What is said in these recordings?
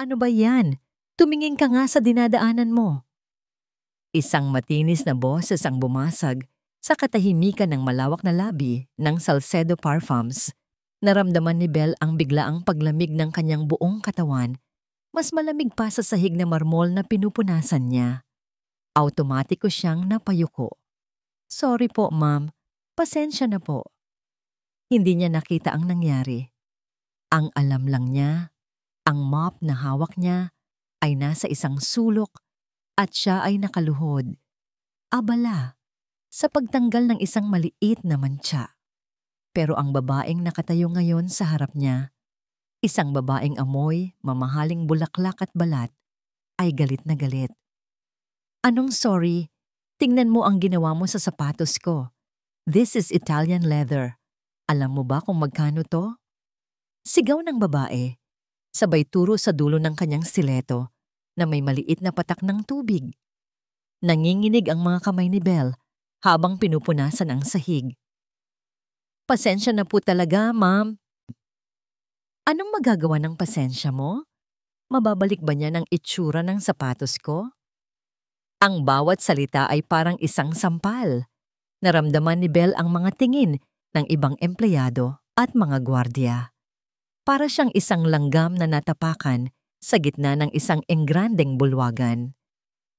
Ano ba yan? Tumingin ka nga sa dinadaanan mo. Isang matinis na boses ang bumasag sa katahimikan ng malawak na labi ng Salcedo Parfums. Naramdaman ni Belle ang biglaang paglamig ng kanyang buong katawan, mas malamig pa sa sahig na marmol na pinupunasan niya. Automatiko siyang napayuko. Sorry po, ma'am. Pasensya na po. Hindi niya nakita ang nangyari. Ang alam lang niya, ang mop na hawak niya ay nasa isang sulok at siya ay nakaluhod. Abala sa pagtanggal ng isang maliit na mantsa. Pero ang babaeng nakatayo ngayon sa harap niya, isang babaeng amoy, mamahaling bulaklak at balat, ay galit na galit. Anong sorry? Tingnan mo ang ginawa mo sa sapatos ko. This is Italian leather. Alam mo ba kung magkano to? Sigaw ng babae, sabay turo sa dulo ng kanyang stiletto na may maliit na patak ng tubig. Nanginginig ang mga kamay ni Belle habang pinupunasan ang sahig. Pasensya na po talaga, ma'am. Anong magagawa ng pasensya mo? Mababalik ba niya ng itsura ng sapatos ko? Ang bawat salita ay parang isang sampal. Naramdaman ni Belle ang mga tingin ng ibang empleyado at mga gwardiya. Para siyang isang langgam na natapakan sa gitna ng isang engrandeng bulwagan.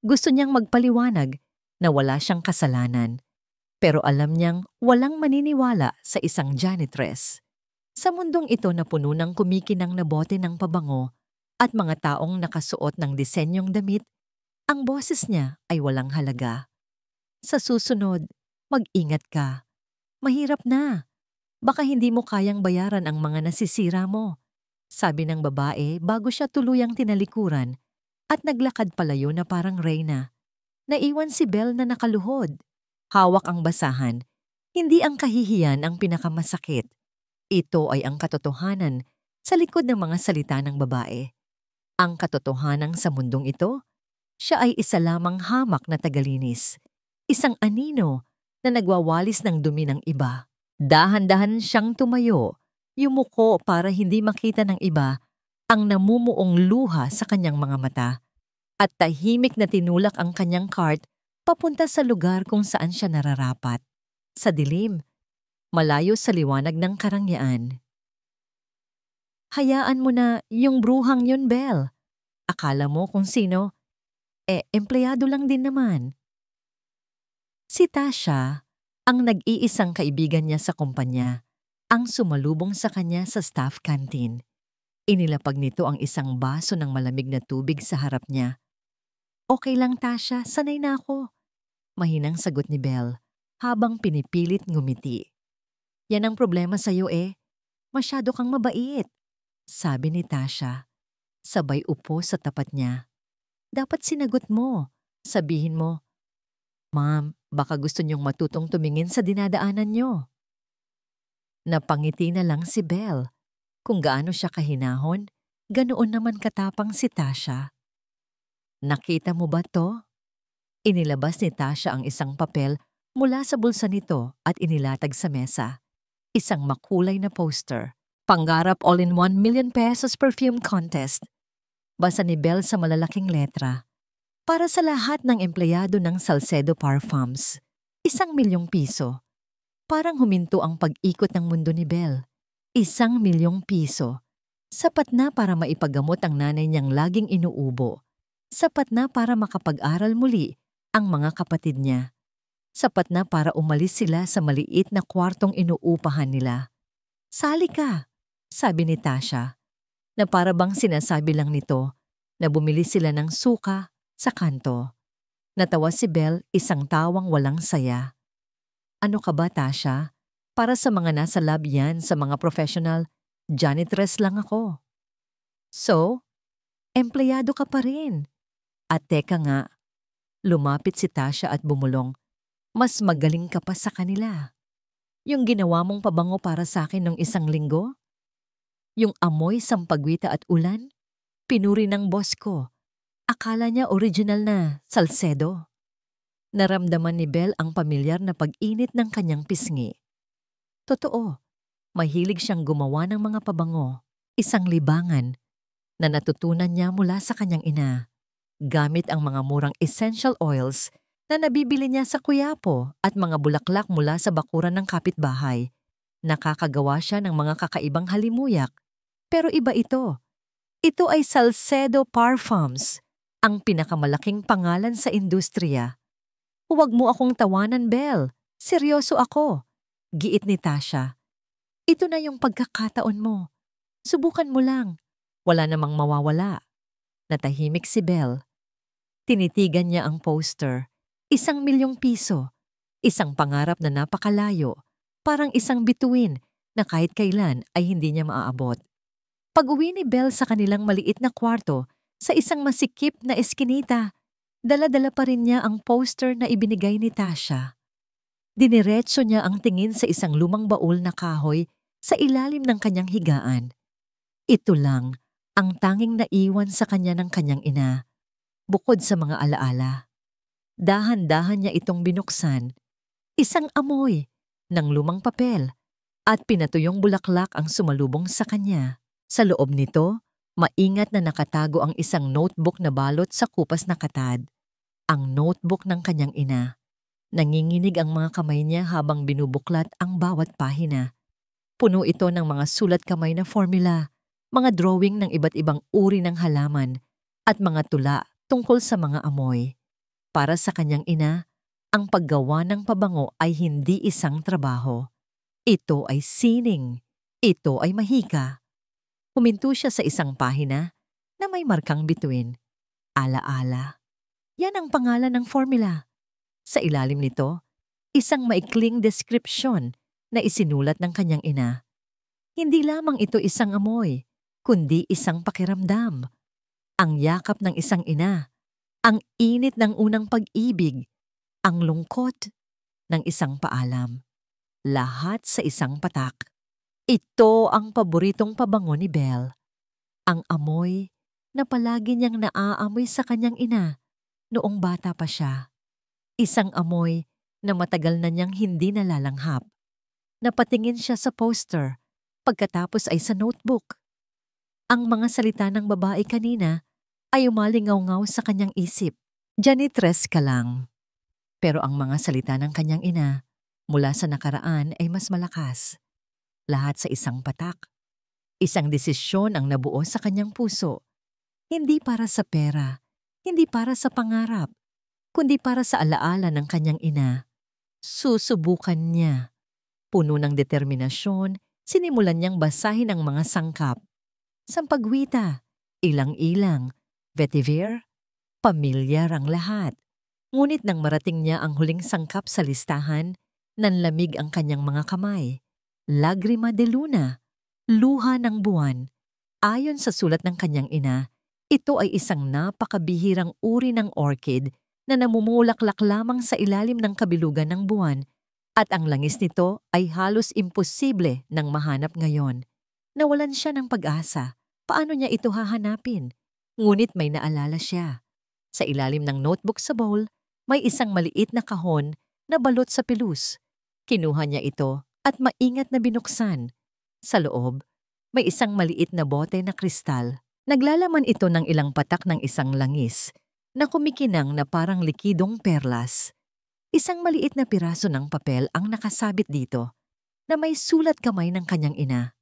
Gusto niyang magpaliwanag na wala siyang kasalanan, pero alam niyang walang maniniwala sa isang janitress. Sa mundong ito na puno ng kumikinang na bote ng pabango at mga taong nakasuot ng disenyong damit, ang boses niya ay walang halaga. Sa susunod, mag-ingat ka. Mahirap na. Baka hindi mo kayang bayaran ang mga nasisira mo, sabi ng babae bago siya tuluyang tinalikuran at naglakad palayo na parang reyna. Naiwan si Belle na nakaluhod. Hawak ang basahan. Hindi ang kahihiyan ang pinakamasakit. Ito ay ang katotohanan sa likod ng mga salita ng babae. Ang katotohanan sa mundong ito, siya ay isa lamang hamak na tagalinis. Isang anino na nagwawalis ng dumi ng iba. Dahan-dahan siyang tumayo, yumuko para hindi makita ng iba ang namumuong luha sa kanyang mga mata. At tahimik na tinulak ang kanyang cart papunta sa lugar kung saan siya nararapat. Sa dilim, malayo sa liwanag ng karangyaan. Hayaan mo na yung bruhang yun, Belle. Akala mo kung sino? Empleyado lang din naman. Si Tasha, ang nag-iisang kaibigan niya sa kumpanya, ang sumalubong sa kanya sa staff canteen. Inilapag nito ang isang baso ng malamig na tubig sa harap niya. Okay lang, Tasha, sanay na ako. Mahinang sagot ni Belle habang pinipilit ngumiti. Yan ang problema sa'yo Masyado kang mabait, sabi ni Tasha. Sabay upo sa tapat niya. Dapat sinagot mo. Sabihin mo, Ma'am, baka gusto niyong matutong tumingin sa dinadaanan niyo. Napangiti na lang si Belle. Kung gaano siya kahinahon, ganoon naman katapang si Tasha. Nakita mo ba to? Inilabas ni Tasha ang isang papel mula sa bulsa nito at inilatag sa mesa. Isang makulay na poster. Pangarap all-in-1 million pesos perfume contest. Basa ni Belle sa malalaking letra. Para sa lahat ng empleyado ng Salcedo Parfums, 1,000,000 piso. Parang huminto ang pag-ikot ng mundo ni Belle. 1,000,000 piso. Sapat na para maipagamot ang nanay niyang laging inuubo. Sapat na para makapag-aral muli ang mga kapatid niya. Sapat na para umalis sila sa maliit na kwartong inuupahan nila. Sali ka, sabi ni Tasha, na para bang sinasabi lang nito na bumili sila ng suka sa kanto. Natawa si Belle, isang tawang walang saya. Ano ka ba, Tasha? Para sa mga nasa lab yan, sa mga professional, janitress lang ako. So, empleyado ka pa rin. At teka nga, lumapit si Tasha at bumulong. Mas magaling ka pa sa kanila. Yung ginawa mong pabango para sa akin nung 1 linggo? Yung amoy sampagwita at ulan? Pinuri ng boss ko. Akala niya original na Salcedo. Naramdaman ni Belle ang pamilyar na pag-init ng kanyang pisngi. Totoo, mahilig siyang gumawa ng mga pabango, isang libangan. na natutunan niya mula sa kanyang ina, gamit ang mga murang essential oils na nabibili niya sa Quiapo at mga bulaklak mula sa bakuran ng kapitbahay. Nakakagawa siya ng mga kakaibang halimuyak. Pero iba ito. Ito ay Salcedo Parfums, ang pinakamalaking pangalan sa industriya. "Huwag mo akong tawanan, Belle. Seryoso ako," giit ni Tasha. "Ito na yung pagkakataon mo. Subukan mo lang. Wala namang mawawala." Natahimik si Belle. Tinitigan niya ang poster. ₱1,000,000. Isang pangarap na napakalayo. Parang isang bituin na kahit kailan ay hindi niya maaabot. Pag-uwi ni Belle sa kanilang maliit na kwarto sa isang masikip na eskinita, dala-dala pa rin niya ang poster na ibinigay ni Tasha. Diniretso niya ang tingin sa isang lumang baul na kahoy sa ilalim ng kanyang higaan. Ito lang ang tanging naiwan sa kanya ng kanyang ina, bukod sa mga alaala. Dahan-dahan niya itong binuksan. Isang amoy ng lumang papel at pinatuyong bulaklak ang sumalubong sa kanya. Sa loob nito, maingat na nakatago ang isang notebook na balot sa kupas na katad. Ang notebook ng kanyang ina. Nanginginig ang mga kamay niya habang binubuklat ang bawat pahina. Puno ito ng mga sulat kamay na formula, mga drawing ng iba't ibang uri ng halaman, at mga tula tungkol sa mga amoy. Para sa kanyang ina, ang paggawa ng pabango ay hindi isang trabaho. Ito ay sining. Ito ay mahika. Huminto siya sa isang pahina na may markang bituin. Alaala. Yan ang pangalan ng formula. Sa ilalim nito, isang maikling deskripsyon na isinulat ng kanyang ina. Hindi lamang ito isang amoy, kundi isang pakiramdam. Ang yakap ng isang ina, ang init ng unang pag-ibig, ang lungkot ng isang paalam. Lahat sa isang patak. Ito ang paboritong pabango ni Belle. Ang amoy na palagi niyang naaamoy sa kanyang ina noong bata pa siya. Isang amoy na matagal na niyang hindi nalalanghap. Napatingin siya sa poster, pagkatapos ay sa notebook. Ang mga salita ng babae kanina ay umalingaw-ngaw sa kanyang isip. "Janitress ka lang." Pero ang mga salita ng kanyang ina mula sa nakaraan ay mas malakas. Lahat sa isang patak. Isang desisyon ang nabuo sa kanyang puso. Hindi para sa pera, hindi para sa pangarap, kundi para sa alaala ng kanyang ina. Susubukan niya. Puno ng determinasyon, sinimulan niyang basahin ang mga sangkap. Sampagwita, ilang-ilang, vetiver, pamilyar ang lahat. Ngunit nang marating niya ang huling sangkap sa listahan, nanlamig ang kanyang mga kamay. Lagrima de luna, luha ng buwan. Ayon sa sulat ng kanyang ina, ito ay isang napakabihirang uri ng orchid na namumulaklak lamang sa ilalim ng kabilugan ng buwan, at ang langis nito ay halos imposible nang mahanap ngayon. Nawalan siya ng pag-asa. Paano niya ito hahanapin? Ngunit may naalala siya. Sa ilalim ng notebook sa bowl, may isang maliit na kahon na balot sa pilus. Kinuha niya ito at maingat na binuksan. Sa loob, may isang maliit na bote na kristal. Naglalaman ito ng ilang patak ng isang langis na kumikinang na parang likidong perlas. Isang maliit na piraso ng papel ang nakasabit dito na may sulat kamay ng kanyang ina.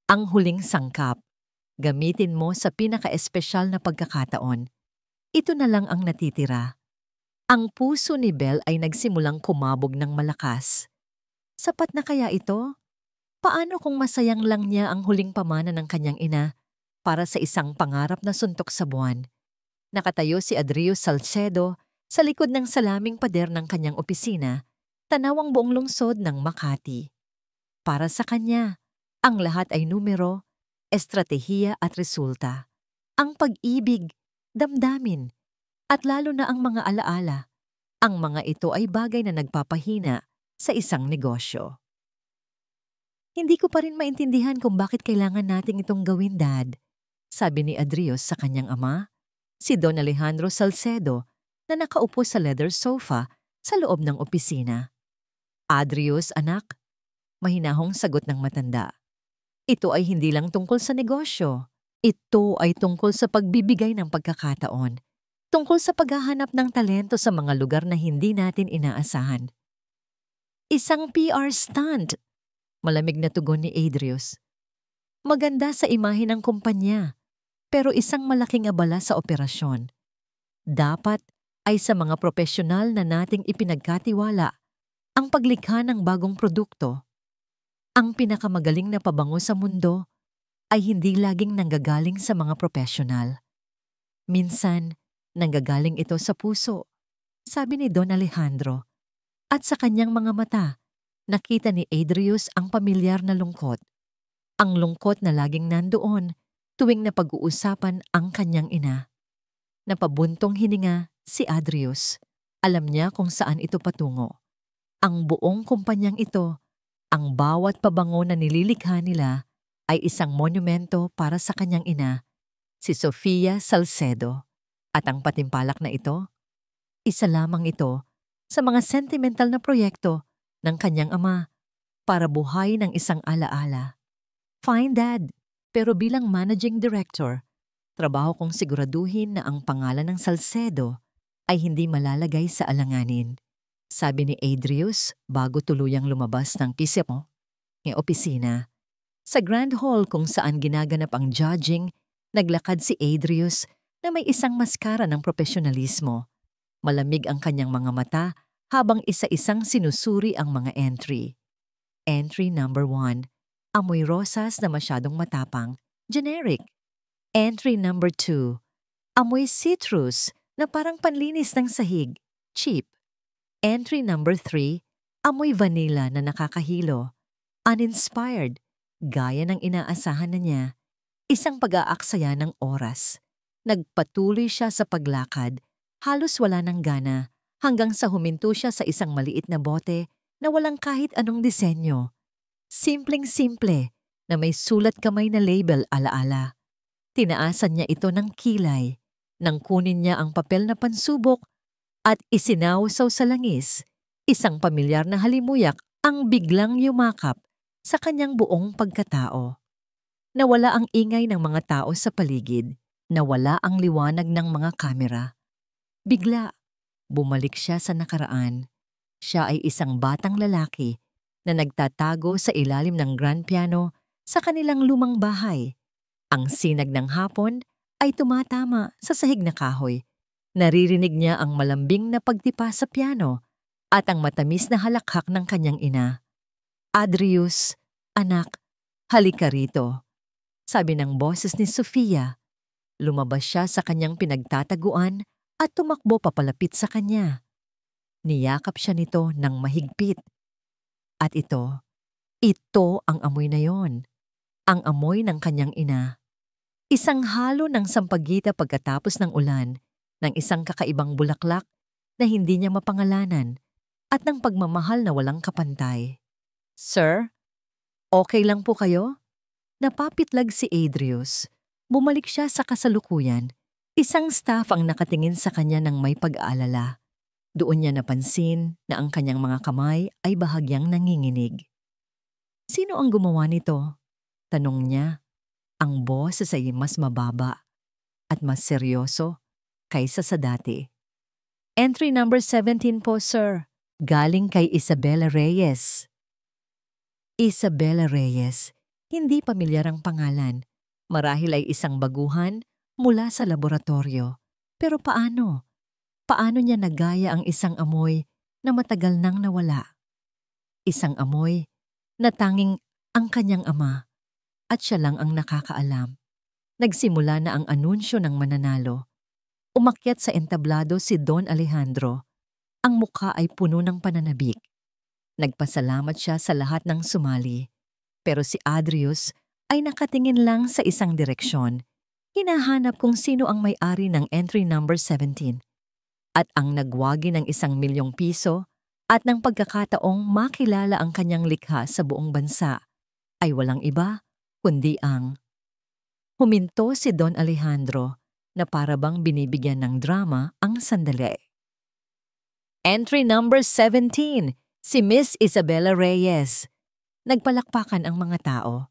"Ang huling sangkap. Gamitin mo sa pinaka-espesyal na pagkakataon. Ito na lang ang natitira." Ang puso ni Belle ay nagsimulang kumabog ng malakas. Sapat na kaya ito? Paano kung masayang lang niya ang huling pamana ng kanyang ina para sa isang pangarap na suntok sa buwan? Nakatayo si Adrius Salcedo sa likod ng salaming pader ng kanyang opisina, tanaw ang buong lungsod ng Makati. Para sa kanya, ang lahat ay numero, estratehiya at resulta. Ang pag-ibig, damdamin, at lalo na ang mga alaala. Ang mga ito ay bagay na nagpapahina sa isang negosyo. "Hindi ko pa rin maintindihan kung bakit kailangan nating itong gawin, Dad," sabi ni Adrius sa kanyang ama, si Don Alejandro Salcedo, na nakaupo sa leather sofa sa loob ng opisina. "Adrius, anak," mahinahong sagot ng matanda. "Ito ay hindi lang tungkol sa negosyo. Ito ay tungkol sa pagbibigay ng pagkakataon, tungkol sa paghahanap ng talento sa mga lugar na hindi natin inaasahan. Isang PR stunt, malamig na tugon ni Adrius. Maganda sa imahe ng kumpanya, pero isang malaking abala sa operasyon. Dapat ay sa mga profesional na nating ipinagkatiwala ang paglikha ng bagong produkto. Ang pinakamagaling na pabango sa mundo ay hindi laging nanggagaling sa mga profesional. Minsan, nanggagaling ito sa puso, sabi ni Don Alejandro. At sa kanyang mga mata, nakita ni Adrius ang pamilyar na lungkot. Ang lungkot na laging nandoon tuwing napag-uusapan ang kanyang ina. Napabuntong hininga si Adrius. Alam niya kung saan ito patungo. Ang buong kumpanyang ito, ang bawat pabango na nililikha nila ay isang monumento para sa kanyang ina, si Sofia Salcedo. At ang patimpalak na ito, isa lamang ito sa mga sentimental na proyekto ng kanyang ama para buhay ng isang alaala. Fine, Dad, pero bilang managing director, trabaho kong siguraduhin na ang pangalan ng Salcedo ay hindi malalagay sa alanganin, sabi ni Adrius bago tuluyang lumabas ng pismo ng opisina. Sa Grand Hall kung saan ginaganap ang judging, naglakad si Adrius na may isang maskara ng profesionalismo. Malamig ang kanyang mga mata habang isa-isang sinusuri ang mga entry. Entry number 1, amoy rosas na masyadong matapang, generic. Entry number 2, amoy citrus na parang panlinis ng sahig, cheap. Entry number 3, amoy vanilla na nakakahilo, uninspired, gaya ng inaasahan na niya, isang pag-aaksaya ng oras. Nagpatuloy siya sa paglakad, halos wala ng gana, hanggang sa huminto siya sa isang maliit na bote na walang kahit anong disenyo. Simpleng-simple na may sulat kamay na label alaala. Tinaasan niya ito ng kilay, nang kunin niya ang papel na pansubok at isinawsaw sa langis, isang pamilyar na halimuyak ang biglang yumakap sa kanyang buong pagkatao. Nawala ang ingay ng mga tao sa paligid, nawala ang liwanag ng mga kamera. Bigla, bumalik siya sa nakaraan. Siya ay isang batang lalaki na nagtatago sa ilalim ng grand piano sa kanilang lumang bahay. Ang sinag ng hapon ay tumatama sa sahig na kahoy. Naririnig niya ang malambing na pagtipa sa piano at ang matamis na halakhak ng kanyang ina. Adrius, anak, halika rito, sabi ng boses ni Sofia. Lumabas siya sa kanyang pinagtataguan at tumakbo papalapit sa kanya. Niyakap siya nito ng mahigpit. At ito ang amoy na yon. Ang amoy ng kanyang ina. Isang halo ng sampagita pagkatapos ng ulan, ng isang kakaibang bulaklak na hindi niya mapangalanan, at ng pagmamahal na walang kapantay. Sir, okay lang po kayo? Napapitlag si Adrius. Bumalik siya sa kasalukuyan. Isang staff ang nakatingin sa kanya ng may pag-aalala. Doon niya napansin na ang kanyang mga kamay ay bahagyang nanginginig. Sino ang gumawa nito? Tanong niya. Ang boses ay mas mababa at mas seryoso kaysa sa dati. Entry number 17 po, sir. Galing kay Isabella Reyes. Isabella Reyes, hindi pamilyar ang pangalan. Marahil ay isang baguhan mula sa laboratorio. Pero paano? Paano niya nagaya ang isang amoy na matagal nang nawala? Isang amoy na tanging ang kanyang ama at siya lang ang nakakaalam. Nagsimula na ang anunsyo ng mananalo. Umakyat sa entablado si Don Alejandro. Ang mukha ay puno ng pananabik. Nagpasalamat siya sa lahat ng sumali. Pero si Adrius ay nakatingin lang sa isang direksyon. Hinahanap kung sino ang may-ari ng entry number 17. At ang nagwagi ng 1,000,000 piso at ng pagkakataong makilala ang kanyang likha sa buong bansa ay walang iba kundi ang huminto si Don Alejandro na parabang binibigyan ng drama ang sandali. Entry number 17, si Miss Isabella Reyes. Nagpalakpakan ang mga tao.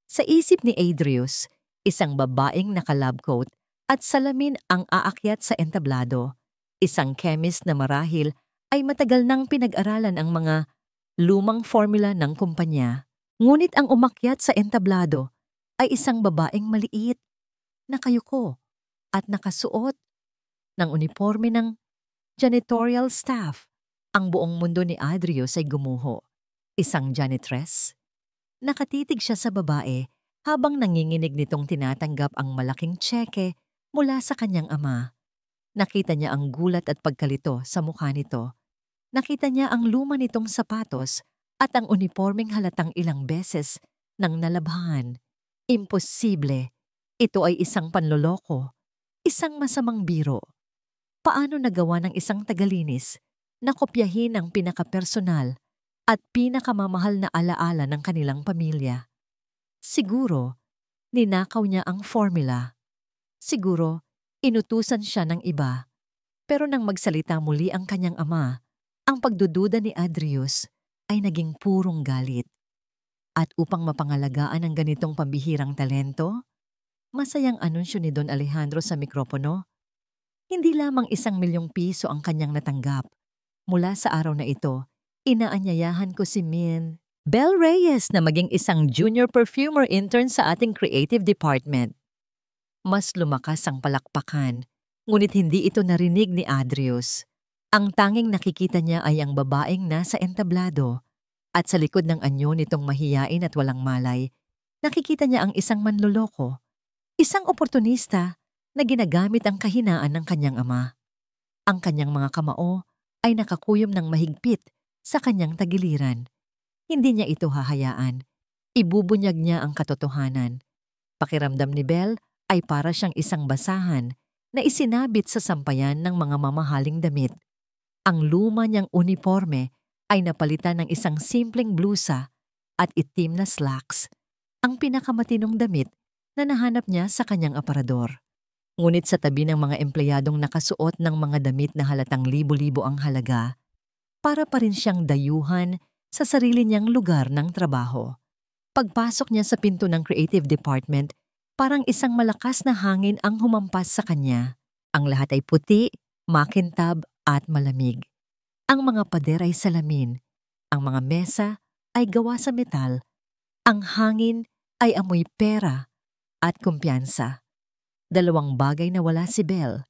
Sa isip ni Adrius, Isang babaeng naka-lab coat at salamin ang aakyat sa entablado. Isang chemist na marahil ay matagal nang pinag-aralan ang mga lumang formula ng kumpanya. Ngunit ang umakyat sa entablado ay isang babaeng maliit, nakayuko at nakasuot ng uniforme ng janitorial staff. Ang buong mundo ni Adrios ay gumuho. Isang janitress. Nakatitig siya sa babae habang nanginginig nitong tinatanggap ang malaking tseke mula sa kanyang ama. Nakita niya ang gulat at pagkalito sa mukha nito. Nakita niya ang luma nitong sapatos at ang uniformeng halatang ilang beses nang nalabhan. Imposible. Ito ay isang panloloko. Isang masamang biro. Paano nagawa ng isang tagalinis na kopyahin ang pinakapersonal at pinakamamahal na alaala ng kanilang pamilya? Siguro, ninakaw niya ang formula. Siguro, inutusan siya ng iba. Pero nang magsalita muli ang kanyang ama, ang pagdududa ni Adrius ay naging purong galit. At upang mapangalagaan ang ganitong pambihirang talento, masayang anunsyo ni Don Alejandro sa mikropono, hindi lamang 1,000,000 piso ang kanyang natanggap. Mula sa araw na ito, inaanyayahan ko si Min Bel Reyes na maging isang junior perfumer intern sa ating creative department. Mas lumakas ang palakpakan, ngunit hindi ito narinig ni Adrius. Ang tanging nakikita niya ay ang babaeng nasa entablado at sa likod ng anyo nitong mahiyain at walang malay, nakikita niya ang isang manloloko, isang oportunista na ginagamit ang kahinaan ng kanyang ama. Ang kanyang mga kamao ay nakakuyom ng mahigpit sa kanyang tagiliran. Hindi niya ito hahayaan. Ibubunyag niya ang katotohanan. Pakiramdam ni Bel ay para siyang isang basahan na isinabit sa sampayan ng mga mamahaling damit. Ang luma niyang uniforme ay napalitan ng isang simpleng blusa at itim na slacks, ang pinakamatinong damit na nahanap niya sa kanyang aparador. Ngunit sa tabi ng mga empleyadong nakasuot ng mga damit na halatang libo-libo ang halaga, para pa rin siyang dayuhan sa sarili niyang lugar ng trabaho. Pagpasok niya sa pinto ng creative department, parang isang malakas na hangin ang humampas sa kanya. Ang lahat ay puti, makintab at malamig. Ang mga pader ay salamin. Ang mga mesa ay gawa sa metal. Ang hangin ay amoy pera at kumpiyansa. Dalawang bagay na wala si Bel.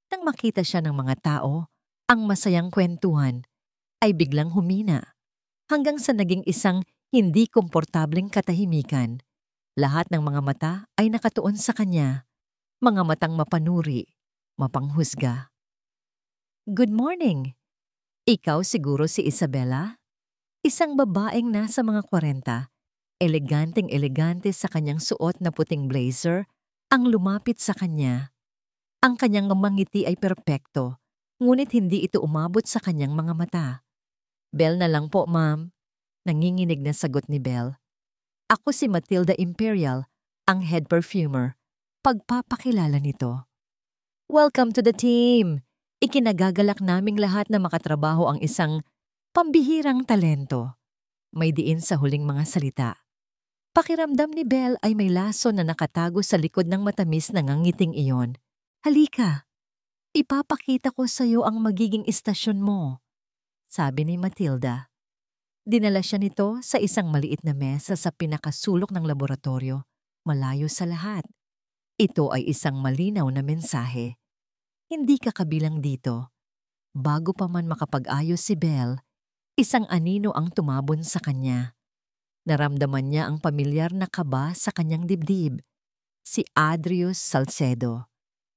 Nang makita siya ng mga tao, ang masayang kwentuhan ay biglang humina hanggang sa naging isang hindi komportableng katahimikan. Lahat ng mga mata ay nakatuon sa kanya, mga matang mapanuri, mapanghusga. Good morning! Ikaw siguro si Isabella? Isang babaeng nasa mga 40, eleganteng-elegante sa kanyang suot na puting blazer, ang lumapit sa kanya. Ang kanyang ngiti ay perpekto, ngunit hindi ito umabot sa kanyang mga mata. Bel na lang po, ma'am. Nanginginig na sagot ni Bel. Ako si Matilda Imperial, ang head perfumer. Pagpapakilala nito. Welcome to the team! Ikinagagalak naming lahat na makatrabaho ang isang pambihirang talento. May diin sa huling mga salita. Pakiramdam ni Bel ay may laso na nakatago sa likod ng matamis na ngangiting iyon. Halika, ipapakita ko sa iyo ang magiging istasyon mo, sabi ni Matilda. Dinala siya nito sa isang maliit na mesa sa pinakasulok ng laboratorio, malayo sa lahat. Ito ay isang malinaw na mensahe. Hindi ka kabilang dito. Bago pa man makapag-ayos si Bel, isang anino ang tumabon sa kanya. Naramdaman niya ang pamilyar na kaba sa kanyang dibdib. Si Adrius Salcedo.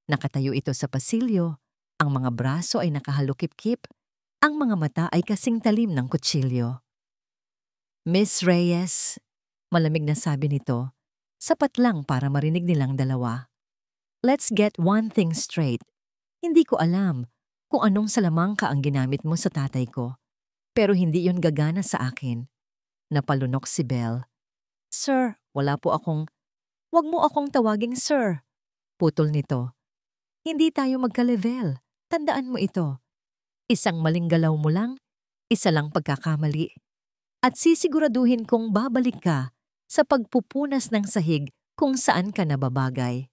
Nakatayo ito sa pasilyo, ang mga braso ay nakahalukip-kip, ang mga mata ay kasing talim ng kutsilyo. Miss Reyes, malamig na sabi nito, sapat lang para marinig nilang dalawa. Let's get one thing straight. Hindi ko alam kung anong salamangka ang ginamit mo sa tatay ko, pero hindi yon gagana sa akin. Napalunok si Bel. Sir, wala po akong... Huwag mo akong tawaging sir. Putol nito. Hindi tayo magka-level. Tandaan mo ito. Isang maling galaw mo lang, isa lang pagkakamali. At sisiguraduhin kong babalik ka sa pagpupunas ng sahig kung saan ka nababagay.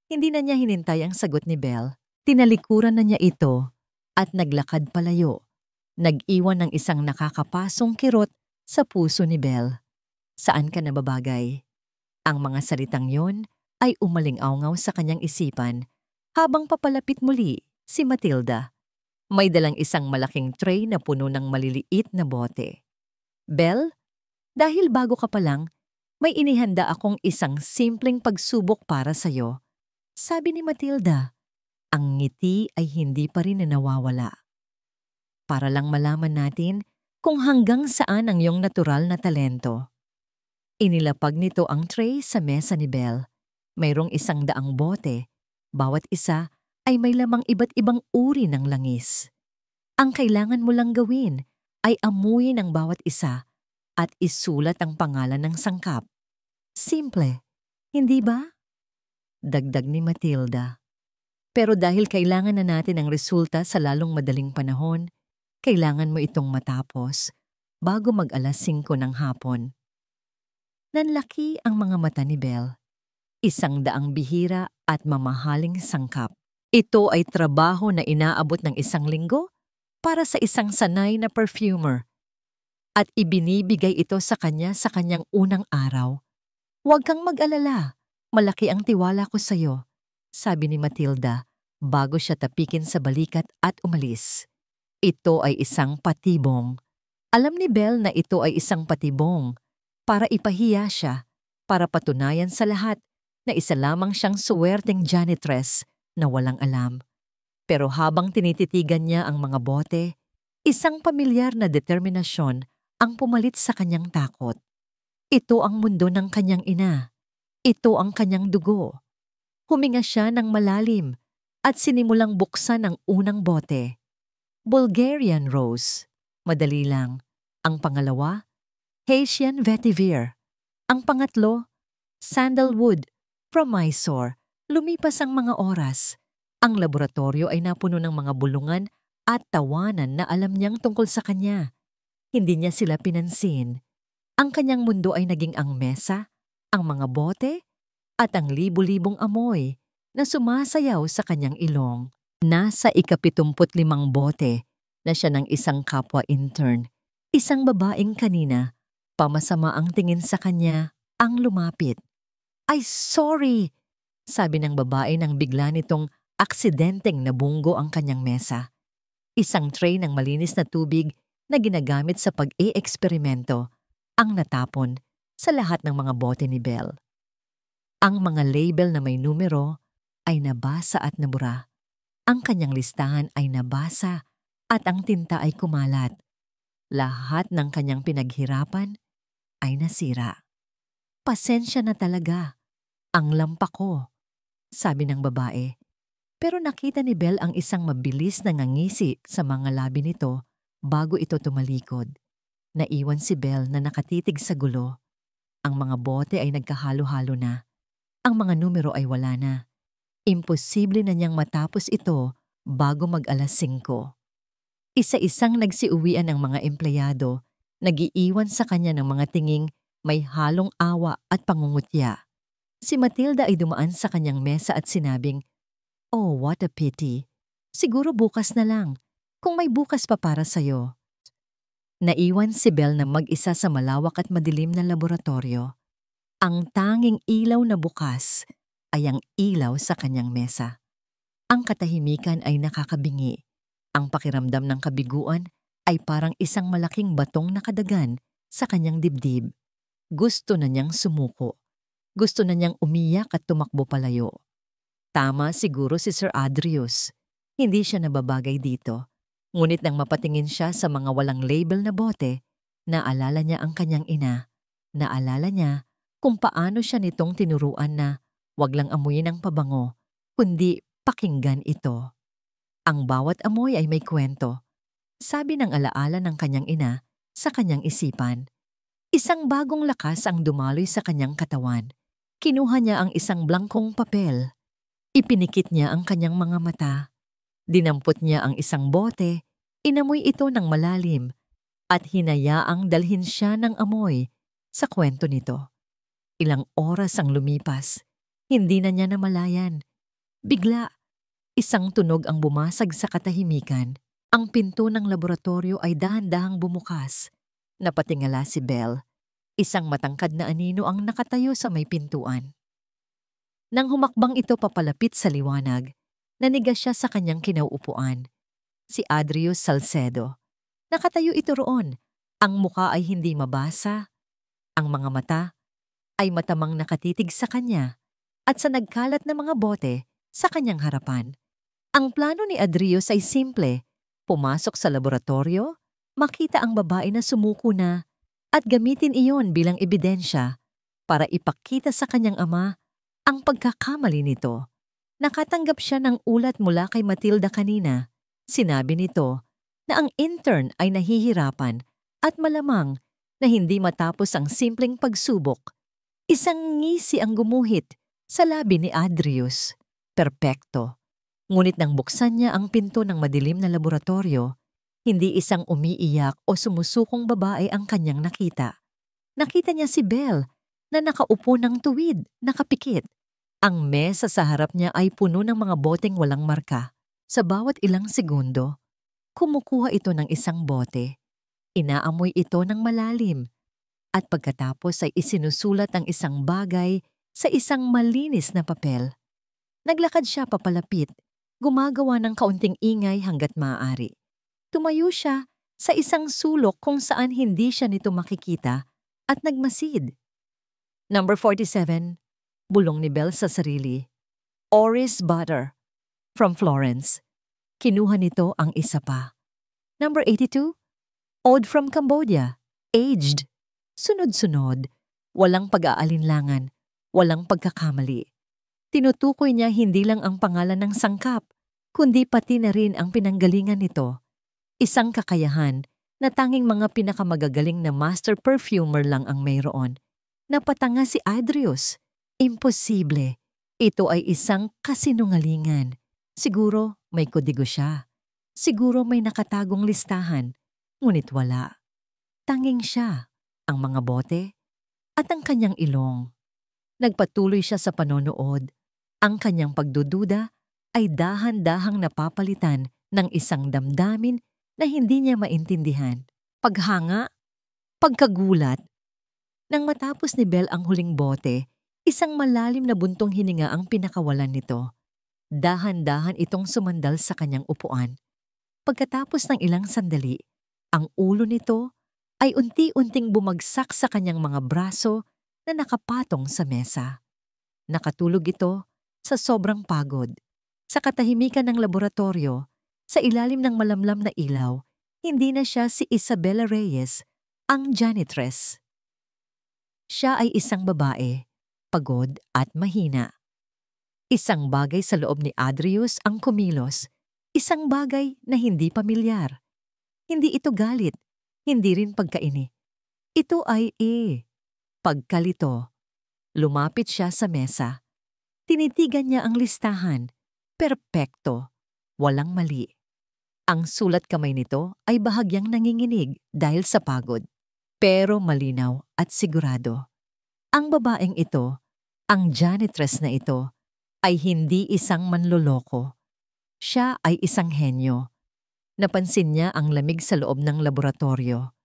Hindi na niya hinintay ang sagot ni Belle. Tinalikuran na niya ito at naglakad palayo. Nag-iwan ng isang nakakapasong kirot sa puso ni Belle. Saan ka nababagay? Ang mga salitang yon ay umaling-awngaw sa kanyang isipan habang papalapit muli si Matilda. May dalang isang malaking tray na puno ng maliliit na bote. Belle, dahil bago ka pa lang, may inihanda akong isang simpleng pagsubok para sa'yo. Sabi ni Matilda, ang ngiti ay hindi pa rin na nawawala. Para lang malaman natin kung hanggang saan ang iyong natural na talento. Inilapag nito ang tray sa mesa ni Belle. Mayroong 100 bote. Bawat isa ay may lamang iba't ibang uri ng langis. Ang kailangan mo lang gawin ay amuyin ang bawat isa at isulat ang pangalan ng sangkap. Simple, hindi ba? Dagdag ni Matilda. Pero dahil kailangan na natin ang resulta sa lalong madaling panahon, kailangan mo itong matapos bago mag-alas 5 ng hapon. Nanlaki ang mga mata ni Belle. 100 bihira at mamahaling sangkap. Ito ay trabaho na inaabot ng 1 linggo para sa isang sanay na perfumer. At ibinibigay ito sa kanyang unang araw. Huwag kang mag-alala, malaki ang tiwala ko sa'yo, sabi ni Matilda bago siya tapikin sa balikat at umalis. Ito ay isang patibong. Alam ni Belle na ito ay isang patibong para ipahiya siya, para patunayan sa lahat na isa lamang siyang suwerteng janitress na walang alam. Pero habang tinititigan niya ang mga bote, isang pamilyar na determinasyon ang pumalit sa kanyang takot. Ito ang mundo ng kanyang ina. Ito ang kanyang dugo. Huminga siya ng malalim at sinimulang buksan ang unang bote. Bulgarian Rose. Madali lang. Ang pangalawa, Haitian Vetiver. Ang pangatlo, Sandalwood from Mysore. Lumipas ang mga oras. Ang laboratorio ay napuno ng mga bulungan at tawanan na alam niyang tungkol sa kanya. Hindi niya sila pinansin. Ang kanyang mundo ay naging ang mesa, ang mga bote, at ang libu-libong amoy na sumasayaw sa kanyang ilong. Nasa 75 bote na siya ng isang kapwa intern. Isang babaeng kanina, pamasama ang tingin sa kanya, ang lumapit. Ay, sorry! Sabi ng babae nang bigla nitong aksidenteng nabunggo ang kanyang mesa. Isang tray ng malinis na tubig na ginagamit sa pag-e-eksperimento ang natapon sa lahat ng mga bote ni Belle. Ang mga label na may numero ay nabasa at nabura. Ang kanyang listahan ay nabasa at ang tinta ay kumalat. Lahat ng kanyang pinaghirapan ay nasira. Pasensya na talaga. Ang lampa ko, sabi ng babae. Pero nakita ni Belle ang isang mabilis na ngangisi sa mga labi nito bago ito tumalikod. Naiwan si Belle na nakatitig sa gulo. Ang mga bote ay nagkahalo-halo na. Ang mga numero ay wala na. Imposible na niyang matapos ito bago mag-alas 5. Isa-isang nagsiuwian ang mga empleyado, nag-iiwan sa kanya ng mga tinging may halong awa at pangungutya. Si Matilda ay dumaan sa kanyang mesa at sinabing, "Oh, what a pity. Siguro bukas na lang, kung may bukas pa para sa'yo." Naiwan si Belle na mag-isa sa malawak at madilim na laboratorio. Ang tanging ilaw na bukas ay ang ilaw sa kanyang mesa. Ang katahimikan ay nakakabingi. Ang pakiramdam ng kabiguan ay parang isang malaking batong nakadagan sa kanyang dibdib. Gusto na niyang sumuko. Gusto na niyang umiyak at tumakbo palayo. Tama siguro si Sir Adrius. Hindi siya nababagay dito. Ngunit nang mapatingin siya sa mga walang label na bote, naalala niya ang kanyang ina. Naalala niya kung paano siya nitong tinuruan na wag lang amuyin ang pabango, kundi pakinggan ito. Ang bawat amoy ay may kwento. Sabi ng alaala ng kanyang ina sa kanyang isipan. Isang bagong lakas ang dumaloy sa kanyang katawan. Kinuha niya ang isang blangkong papel. Ipinikit niya ang kanyang mga mata. Dinampot niya ang isang bote, inamoy ito ng malalim, at hinayaang dalhin siya ng amoy sa kwento nito. Ilang oras ang lumipas. Hindi na niya namalayan. Bigla, isang tunog ang bumasag sa katahimikan. Ang pinto ng laboratorio ay dahan-dahang bumukas. Napatingala si Belle. Isang matangkad na anino ang nakatayo sa may pintuan. Nang humakbang ito papalapit sa liwanag, nanigas siya sa kanyang kinauupuan. Si Adrius Salcedo. Nakatayo ito roon. Ang muka ay hindi mabasa. Ang mga mata ay matamang nakatitig sa kanya at sa nagkalat na mga bote sa kanyang harapan. Ang plano ni Adrius ay simple. Pumasok sa laboratorio, makita ang babae na sumuko na at gamitin iyon bilang ebidensya para ipakita sa kanyang ama ang pagkakamali nito. Nakatanggap siya ng ulat mula kay Matilda kanina. Sinabi nito na ang intern ay nahihirapan at malamang na hindi matapos ang simpleng pagsubok. Isang ngisi ang gumuhit sa labi ni Adrius. Perpekto. Ngunit nang buksan niya ang pinto ng madilim na laboratorio, hindi isang umiiyak o sumusukong babae ang kanyang nakita. Nakita niya si Belle na nakaupo ng tuwid, nakapikit. Ang mesa sa harap niya ay puno ng mga boteng walang marka. Sa bawat ilang segundo, kumukuha ito ng isang bote. Inaamoy ito ng malalim. At pagkatapos ay isinusulat ang isang bagay sa isang malinis na papel. Naglakad siya papalapit. Gumagawa ng kaunting ingay hanggat maaari. Tumayo siya sa isang sulok kung saan hindi siya nito makikita at nagmasid. Number 47, bulong ni Belle sa sarili. Oris butter, from Florence. Kinuha nito ang isa pa. Number 82, ode from Cambodia, aged. Sunod-sunod, walang pag-aalinlangan, walang pagkakamali. Tinutukoy niya hindi lang ang pangalan ng sangkap, kundi pati na rin ang pinanggalingan nito. Isang kakayahan na tanging mga pinakamagagaling na master perfumer lang ang mayroon. Napatanga si Adrius. Imposible. Ito ay isang kasinungalingan. Siguro may kodigo siya. Siguro may nakatagong listahan. Ngunit wala. Tanging siya, ang mga bote, at ang kanyang ilong. Nagpatuloy siya sa panonood. Ang kanyang pagdududa ay dahan-dahang napapalitan ng isang damdamin na hindi niya maintindihan. Paghanga, pagkagulat. Nang matapos ni Belle ang huling bote, isang malalim na buntong hininga ang pinakawalan nito. Dahan-dahan itong sumandal sa kanyang upuan. Pagkatapos ng ilang sandali, ang ulo nito ay unti-unting bumagsak sa kanyang mga braso na nakapatong sa mesa. Nakatulog ito sa sobrang pagod. Sa katahimikan ng laboratorio, sa ilalim ng malamlam na ilaw, hindi na siya si Isabella Reyes, ang janitress. Siya ay isang babae, pagod at mahina. Isang bagay sa loob ni Adrius ang kumilos, isang bagay na hindi pamilyar. Hindi ito galit, hindi rin pagkaini. Ito ay pagkalito. Lumapit siya sa mesa. Tinitigan niya ang listahan. Perpekto. Walang mali. Ang sulat kamay nito ay bahagyang nanginginig dahil sa pagod. Pero malinaw at sigurado. Ang babaeng ito, ang janitress na ito, ay hindi isang manloloko. Siya ay isang henyo. Napansin niya ang lamig sa loob ng laboratorio.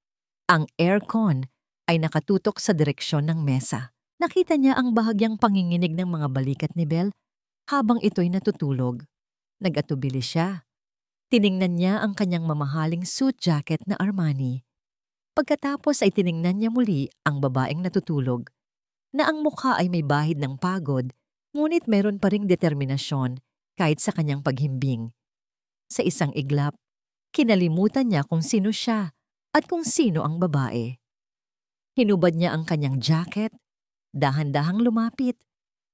Ang aircon ay nakatutok sa direksyon ng mesa. Nakita niya ang bahagyang panginginig ng mga balikat ni Belle habang ito'y natutulog. Nag-atubili siya. Tiningnan niya ang kanyang mamahaling suit jacket na Armani. Pagkatapos ay tiningnan niya muli ang babaeng natutulog, na ang mukha ay may bahid ng pagod, ngunit meron pa ring determinasyon kahit sa kanyang paghimbing. Sa isang iglap, kinalimutan niya kung sino siya at kung sino ang babae. Hinubad niya ang kanyang jacket, dahan-dahang lumapit,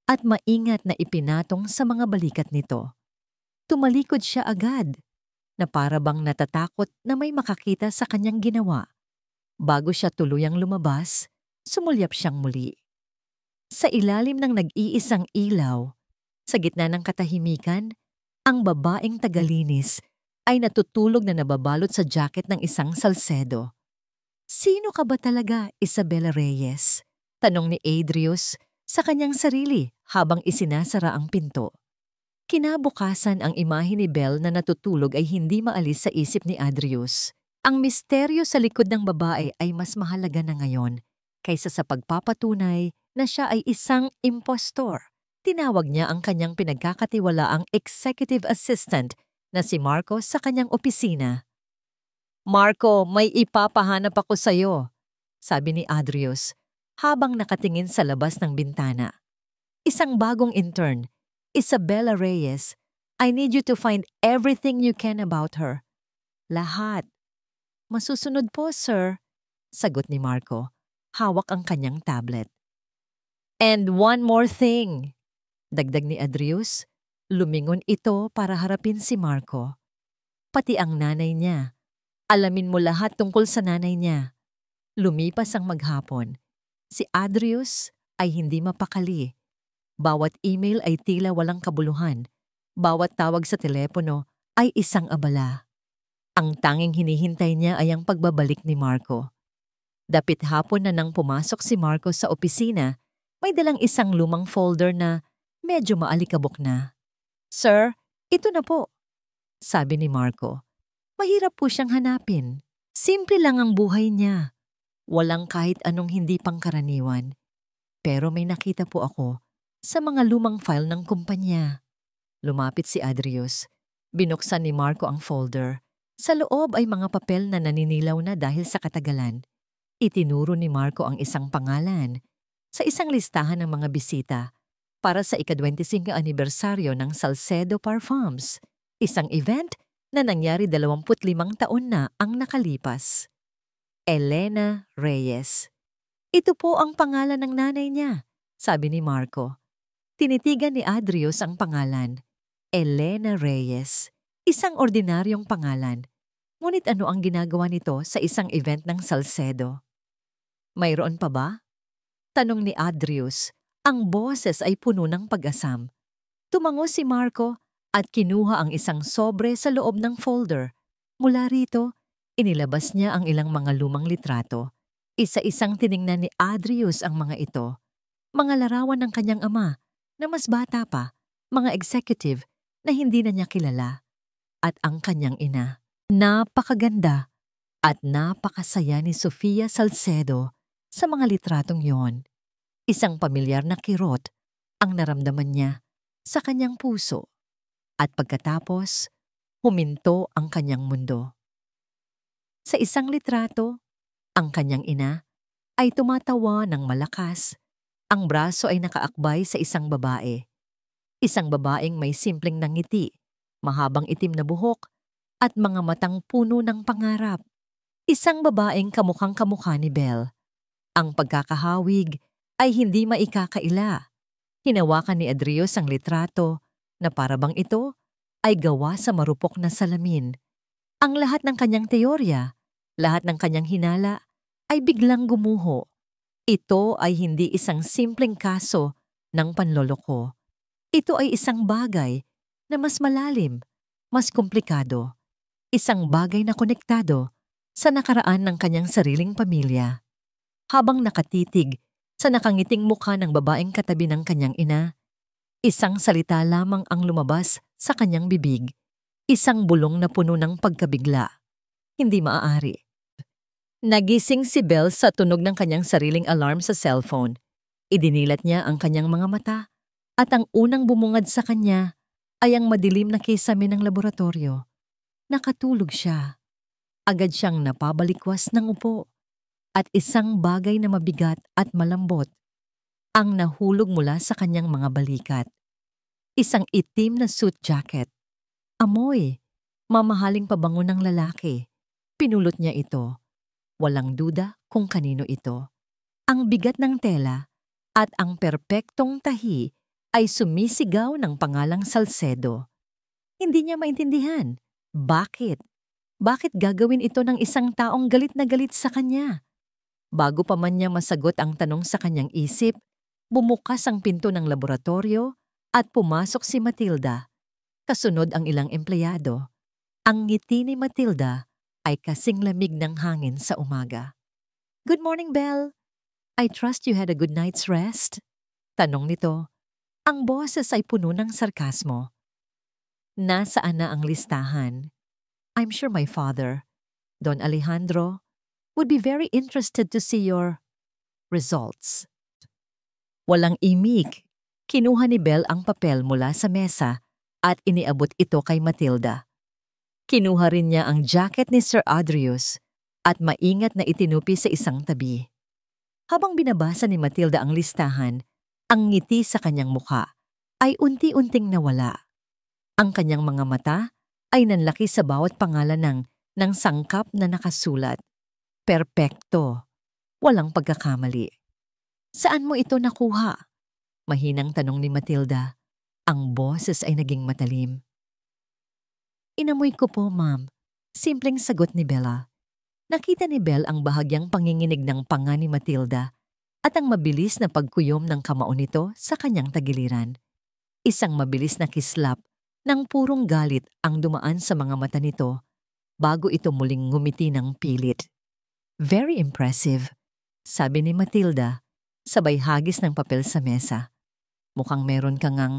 at maingat na ipinatong sa mga balikat nito. Tumalikod siya agad, na para bang natatakot na may makakita sa kanyang ginawa. Bago siya tuluyang lumabas, sumulyap siyang muli. Sa ilalim ng nag-iisang ilaw, sa gitna ng katahimikan, ang babaeng tagalinis ay natutulog na nababalot sa jacket ng isang Salcedo. Sino ka ba talaga, Isabella Reyes? Tanong ni Adrius sa kanyang sarili habang isinasara ang pinto. Kinabukasan ang imahe ni Belle na natutulog ay hindi maalis sa isip ni Adrius. Ang misteryo sa likod ng babae ay mas mahalaga na ngayon kaysa sa pagpapatunay na siya ay isang impostor. Tinawag niya ang kanyang pinagkakatiwalaang executive assistant na si Marco sa kanyang opisina. "Marco, may ipapahanap ako sa'yo," sabi ni Adrius habang nakatingin sa labas ng bintana. "Isang bagong intern, Isabella Reyes. I need you to find everything you can about her." "Lahat." "Masusunod po, sir," sagot ni Marco. Hawak ang kanyang tablet. "And one more thing," dagdag ni Adrius. Lumingon ito para harapin si Marco. "Pati ang nanay niya. Alamin mo lahat tungkol sa nanay niya." Lumipas ang maghapon. Si Adrius ay hindi mapakali. Bawat email ay tila walang kabuluhan. Bawat tawag sa telepono ay isang abala. Ang tanging hinihintay niya ay ang pagbabalik ni Marco. Dapit hapon na nang pumasok si Marco sa opisina, may dalang isang lumang folder na medyo maalikabok na. "Sir, ito na po," sabi ni Marco. Mahirap po siyang hanapin. Simple lang ang buhay niya. Walang kahit anong hindi pangkaraniwan. Pero may nakita po ako sa mga lumang file ng kumpanya. Lumapit si Adrius. Binuksan ni Marco ang folder. Sa loob ay mga papel na naninilaw na dahil sa katagalan. Itinuro ni Marco ang isang pangalan sa isang listahan ng mga bisita para sa ika-25 anibersaryo ng Salcedo Parfums, isang event na nangyari 25 taon na ang nakalipas. Elena Reyes. "Ito po ang pangalan ng nanay niya," sabi ni Marco. Tinitigan ni Adrius ang pangalan. Elena Reyes. Isang ordinaryong pangalan. Ngunit ano ang ginagawa nito sa isang event ng Salcedo? "Mayroon pa ba?" tanong ni Adrius. Ang boses ay puno ng pag-asam. Tumango si Marco at kinuha ang isang sobre sa loob ng folder. Mula rito, inilabas niya ang ilang mga lumang litrato. Isa-isang tiningnan ni Adrius ang mga ito. Mga larawan ng kanyang ama na mas bata pa, mga executive na hindi na niya kilala, at ang kanyang ina. Napakaganda at napakasaya ni Sofia Salcedo sa mga litratong yon. Isang pamilyar na kirot ang naramdaman niya sa kanyang puso. At pagkatapos, huminto ang kanyang mundo. Sa isang litrato, ang kanyang ina ay tumatawa ng malakas. Ang braso ay nakaakbay sa isang babae. Isang babaeng may simpleng nangiti, mahabang itim na buhok, at mga matang puno ng pangarap. Isang babaeng kamukhang kamukha ni Belle. Ang pagkakahawig ay hindi maikakaila. Hinawakan ni Adrius ang litrato na parabang ito ay gawa sa marupok na salamin. Ang lahat ng kanyang teorya, lahat ng kanyang hinala ay biglang gumuho. Ito ay hindi isang simpleng kaso ng panloloko. Ito ay isang bagay na mas malalim, mas komplikado. Isang bagay na konektado sa nakaraan ng kanyang sariling pamilya. Habang nakatitig sa nakangiting mukha ng babaeng katabi ng kanyang ina, isang salita lamang ang lumabas sa kanyang bibig. Isang bulong na puno ng pagkabigla. Hindi maaari. Nagising si Belle sa tunog ng kanyang sariling alarm sa cellphone. Idinilat niya ang kanyang mga mata at ang unang bumungad sa kanya ay ang madilim na kisame ng laboratorio. Nakatulog siya. Agad siyang napabalikwas ng upo at isang bagay na mabigat at malambot ang nahulog mula sa kanyang mga balikat. Isang itim na suit jacket. Amoy, mamahaling pabango ng lalaki. Pinulot niya ito. Walang duda kung kanino ito. Ang bigat ng tela at ang perpektong tahi ay sumisigaw ng pangalang Salcedo. Hindi niya maintindihan. Bakit? Bakit gagawin ito ng isang taong galit na galit sa kanya? Bago pa man niya masagot ang tanong sa kanyang isip, bumukas ang pinto ng laboratorio at pumasok si Matilda. Kasunod ang ilang empleyado. Ang ngiti ni Matilda ay kasing lamig ng hangin sa umaga. "Good morning, Belle." I trust you had a good night's rest? Tanong nito. Ang boses ay puno ng sarkasmo. Nasaan na ang listahan? I'm sure my father, Don Alejandro, would be very interested to see your results. Walang imik. Kinuha ni Belle ang papel mula sa mesa at iniabot ito kay Matilda. Kinuha rin niya ang jacket ni Sir Adrius at maingat na itinupi sa isang tabi. Habang binabasa ni Matilda ang listahan, ang ngiti sa kanyang mukha ay unti-unting nawala. Ang kanyang mga mata ay nanlaki sa bawat pangalan ng sangkap na nakasulat. Perpekto. Walang pagkakamali. Saan mo ito nakuha? Mahinang tanong ni Matilda. Ang boses ay naging matalim. Inamoy ko po, ma'am. Simpleng sagot ni Bella. Nakita ni Belle ang bahagyang panginginig ng panga ni Matilda at ang mabilis na pagkuyom ng kamao nito sa kanyang tagiliran. Isang mabilis na kislap ng purong galit ang dumaan sa mga mata nito bago ito muling ngumiti ng pilit. Very impressive, sabi ni Matilda, sabay hagis ng papel sa mesa. Mukhang meron ka ngang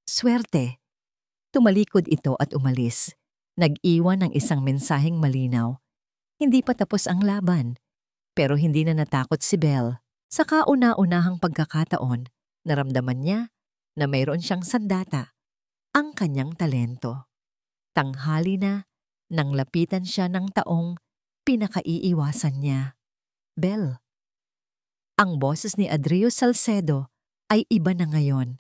swerte. Tumalikod ito at umalis. Nag-iwan ng isang mensaheng malinaw. Hindi pa tapos ang laban, pero hindi na natakot si Belle. Sa kauna-unahang pagkakataon, naramdaman niya na mayroon siyang sandata, ang kanyang talento. Tanghali na, nang lapitan siya ng taong pinakaiiwasan niya. Belle. Ang boses ni Adrius Salcedo ay iba na ngayon.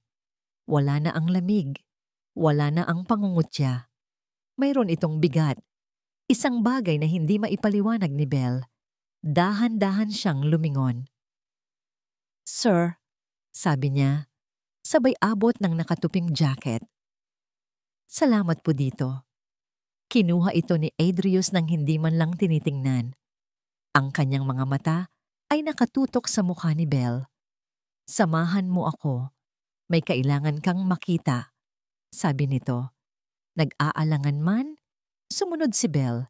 Wala na ang lamig. Wala na ang pangungutya. Mayroon itong bigat. Isang bagay na hindi maipaliwanag ni Belle. Dahan-dahan siyang lumingon. Sir, sabi niya, sabay abot ng nakatuping jacket. Salamat po dito. Kinuha ito ni Adrius nang hindi man lang tinitingnan. Ang kanyang mga mata ay nakatutok sa mukha ni Belle. Samahan mo ako. May kailangan kang makita, sabi nito. Nag-aalangan man, sumunod si Belle.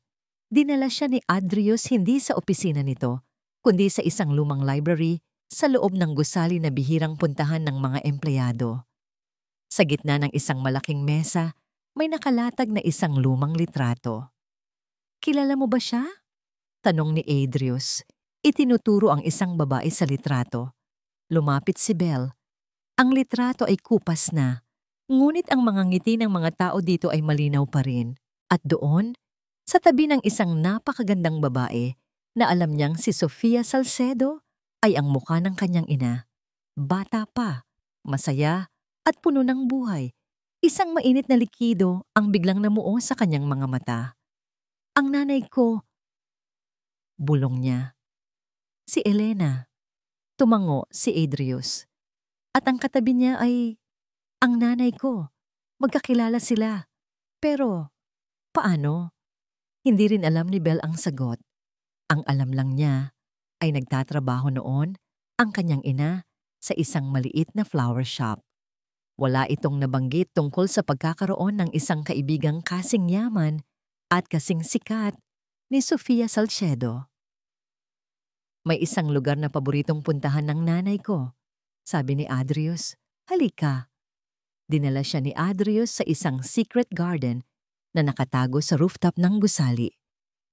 Dinala siya ni Adrius hindi sa opisina nito, kundi sa isang lumang library sa loob ng gusali na bihirang puntahan ng mga empleyado. Sa gitna ng isang malaking mesa, may nakalatag na isang lumang litrato. Kilala mo ba siya? Tanong ni Adrius. Itinuturo ang isang babae sa litrato. Lumapit si Belle. Ang litrato ay kupas na, ngunit ang mga ngiti ng mga tao dito ay malinaw pa rin. At doon, sa tabi ng isang napakagandang babae na alam niyang si Sofia Salcedo, ay ang mukha ng kanyang ina. Bata pa, masaya, at puno ng buhay. Isang mainit na likido ang biglang namuo sa kanyang mga mata. Ang nanay ko, bulong niya. Si Elena. Tumango si Adrius. At ang katabi niya ay ang nanay ko. Magkakilala sila. Pero, paano? Hindi rin alam ni Belle ang sagot. Ang alam lang niya ay nagtatrabaho noon ang kanyang ina sa isang maliit na flower shop. Wala itong nabanggit tungkol sa pagkakaroon ng isang kaibigang kasing yaman at kasing sikat ni Sofia Salcedo. May isang lugar na paboritong puntahan ng nanay ko, sabi ni Adrius. Halika. Dinala siya ni Adrius sa isang secret garden na nakatago sa rooftop ng gusali.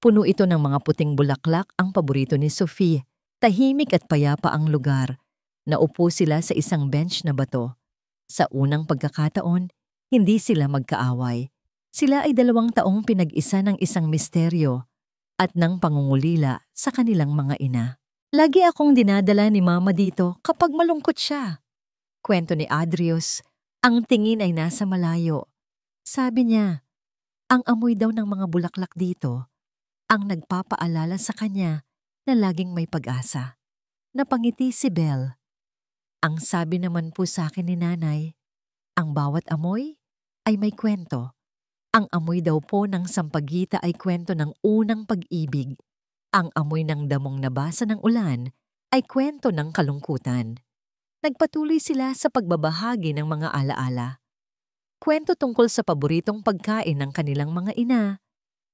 Puno ito ng mga puting bulaklak ang paborito ni Sophie. Tahimik at payapa ang lugar. Naupo sila sa isang bench na bato. Sa unang pagkakataon, hindi sila magkaaway. Sila ay 2 taong pinag-isa ng isang misteryo at ng pangungulila sa kanilang mga ina. Lagi akong dinadala ni Mama dito kapag malungkot siya. Kwento ni Adrius, ang tingin ay nasa malayo. Sabi niya, ang amoy daw ng mga bulaklak dito ang nagpapaalala sa kanya na laging may pag-asa. Napangiti si Belle. Ang sabi naman po sa akin ni Nanay, ang bawat amoy ay may kwento. Ang amoy daw po ng sampagita ay kwento ng unang pag-ibig. Ang amoy ng damong nabasa ng ulan ay kwento ng kalungkutan. Nagpatuloy sila sa pagbabahagi ng mga alaala. Kwento tungkol sa paboritong pagkain ng kanilang mga ina,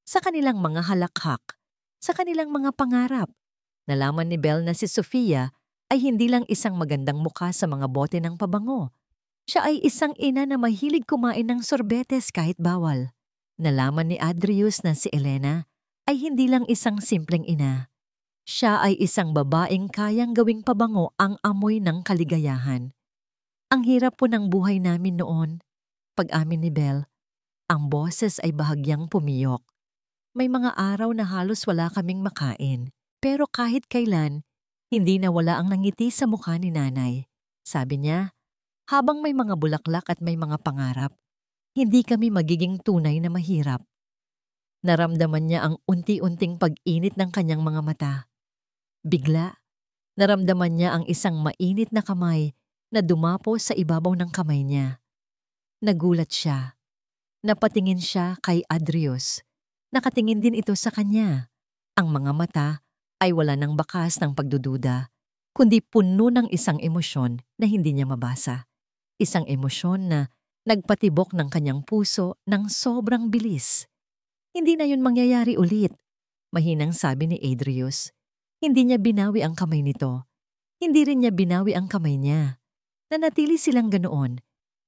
sa kanilang mga halakhak, sa kanilang mga pangarap. Nalaman ni Belle na si Sofia ay hindi lang isang magandang mukha sa mga bote ng pabango. Siya ay isang ina na mahilig kumain ng sorbetes kahit bawal. Nalaman ni Adrius na si Elena ay hindi lang isang simpleng ina. Siya ay isang babaeng kayang gawing pabango ang amoy ng kaligayahan. Ang hirap po ng buhay namin noon. Pag-amin ni Belle, ang boses ay bahagyang pumiyok. May mga araw na halos wala kaming makain. Pero kahit kailan, hindi nawala ang nangiti sa mukha ni nanay. Sabi niya, habang may mga bulaklak at may mga pangarap, hindi kami magiging tunay na mahirap. Naramdaman niya ang unti-unting pag-init ng kanyang mga mata. Bigla, naramdaman niya ang isang mainit na kamay na dumapo sa ibabaw ng kamay niya. Nagulat siya. Napatingin siya kay Adrius. Nakatingin din ito sa kanya. Ang mga mata ay wala ng bakas ng pagdududa, kundi puno ng isang emosyon na hindi niya mabasa. Isang emosyon na nagpatibok ng kanyang puso ng sobrang bilis. Hindi na yun mangyayari ulit, mahinang sabi ni Adrius. Hindi niya binawi ang kamay nito. Hindi rin niya binawi ang kamay niya. Nanatili silang ganoon.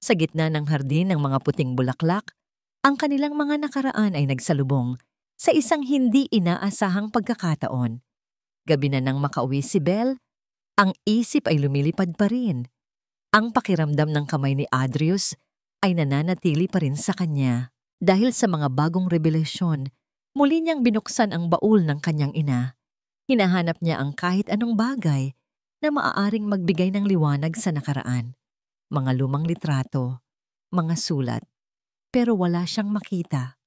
Sa gitna ng hardin ng mga puting bulaklak, ang kanilang mga nakaraan ay nagsalubong sa isang hindi inaasahang pagkakataon. Gabi na nang makauwi si Belle, ang isip ay lumilipad pa rin. Ang pakiramdam ng kamay ni Adrius ay nananatili pa rin sa kanya. Dahil sa mga bagong revelasyon, muli niyang binuksan ang baul ng kanyang ina. Hinahanap niya ang kahit anong bagay na maaaring magbigay ng liwanag sa nakaraan. Mga lumang litrato, mga sulat. Pero wala siyang makita.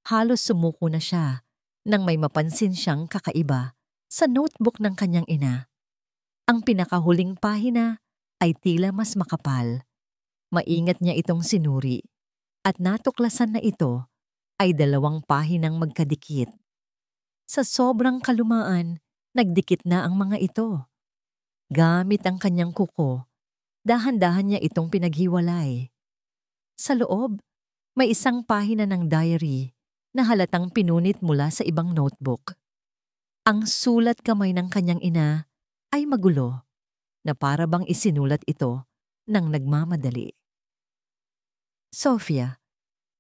Halos sumuko na siya nang may mapansin siyang kakaiba sa notebook ng kanyang ina. Ang pinakahuling pahina ay tila mas makapal. Maingat niya itong sinuri at natuklasan na ito ay 2 pahinang magkadikit. Sa sobrang kalumaan, nagdikit na ang mga ito. Gamit ang kanyang kuko, dahan-dahan niya itong pinaghiwalay. Sa loob, may isang pahina ng diary na halatang pinunit mula sa ibang notebook. Ang sulat kamay ng kanyang ina ay magulo, na para bang isinulat ito ng nagmamadali. Sophia,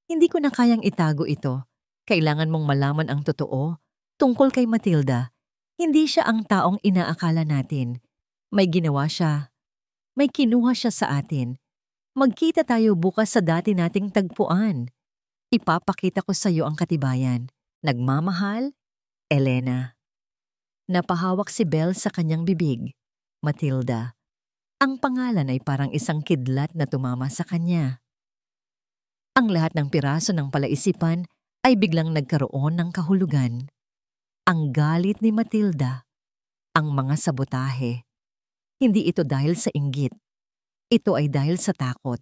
hindi ko na kayang itago ito. Kailangan mong malaman ang totoo tungkol kay Matilda. Hindi siya ang taong inaakala natin. May ginawa siya. May kinuha siya sa atin. Magkita tayo bukas sa dati nating tagpuan. Ipapakita ko sa iyo ang katibayan. Nagmamahal, Elena. Napahawak si Belle sa kanyang bibig. Matilda. Ang pangalan ay parang isang kidlat na tumama sa kanya. Ang lahat ng piraso ng palaisipan ay biglang nagkaroon ng kahulugan. Ang galit ni Matilda, ang mga sabotahe. Hindi ito dahil sa inggit. Ito ay dahil sa takot.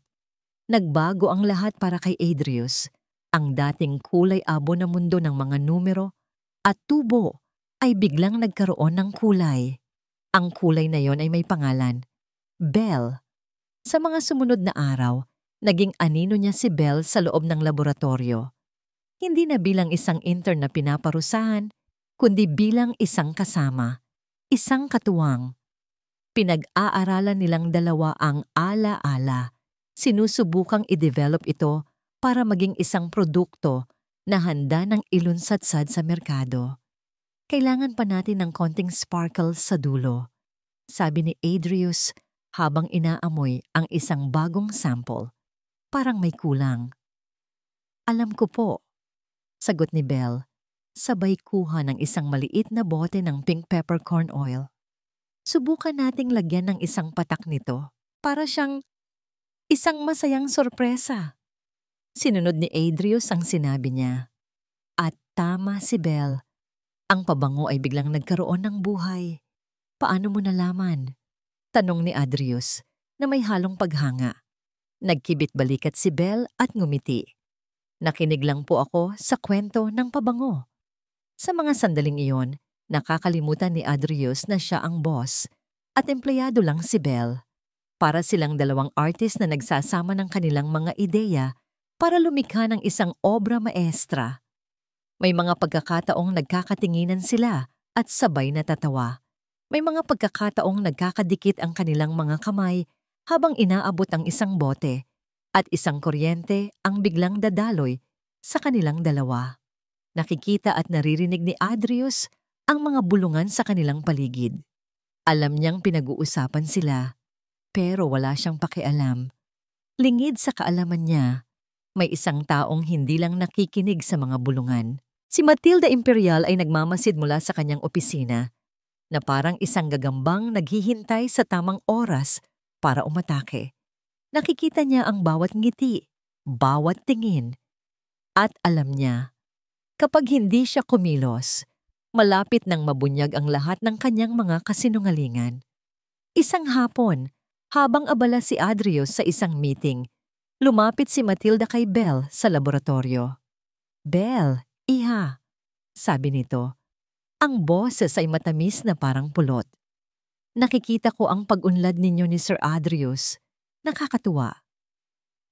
Nagbago ang lahat para kay Adrius. Ang dating kulay abo na mundo ng mga numero at tubo ay biglang nagkaroon ng kulay. Ang kulay na yon ay may pangalan, Belle. Sa mga sumunod na araw, naging anino niya si Belle sa loob ng laboratorio. Hindi na bilang isang intern na pinaparusahan, kundi bilang isang kasama, isang katuwang. Pinag-aaralan nilang dalawa ang ala-ala. Sinusubukang i-develop ito para maging isang produkto na handa ng ilunsadsad sa merkado. Kailangan pa natin ng konting sparkle sa dulo, sabi ni Adrius habang inaamoy ang isang bagong sample. Parang may kulang. Alam ko po, sagot ni Belle, sabay kuha ng isang maliit na bote ng pink peppercorn oil. Subukan nating lagyan ng isang patak nito para siyang isang masayang sorpresa. Sinunod ni Adrius ang sinabi niya. At tama si Belle. Ang pabango ay biglang nagkaroon ng buhay. Paano mo nalaman? Tanong ni Adrius na may halong paghanga. Nagkibit balikat si Belle at ngumiti. Nakinig lang po ako sa kwento ng pabango. Sa mga sandaling iyon, nakakalimutan ni Adrius na siya ang boss at empleyado lang si Belle. Para silang 2 artist na nagsasama ng kanilang mga ideya para lumikha ng isang obra maestra. May mga pagkakataong nagkakatinginan sila at sabay natatawa. May mga pagkakataong nagkakadikit ang kanilang mga kamay habang inaabot ang isang bote at isang kuryente ang biglang dadaloy sa kanilang dalawa. Nakikita at naririnig ni Adrius ang mga bulungan sa kanilang paligid. Alam niyang pinag-uusapan sila, pero wala siyang pakialam. Lingid sa kaalaman niya, may isang taong hindi lang nakikinig sa mga bulungan. Si Matilda Imperial ay nagmamasid mula sa kanyang opisina na parang isang gagambang naghihintay sa tamang oras para umatake. Nakikita niya ang bawat ngiti, bawat tingin, at alam niya, kapag hindi siya kumilos, malapit nang mabunyag ang lahat ng kanyang mga kasinungalingan. Isang hapon, habang abala si Adrius sa isang meeting, lumapit si Matilda kay Belle sa laboratorio. "Belle, iha," sabi nito. Ang boses ay matamis na parang pulot. "Nakikita ko ang pag-unlad ninyo ni Sir Adrius. Nakakatuwa."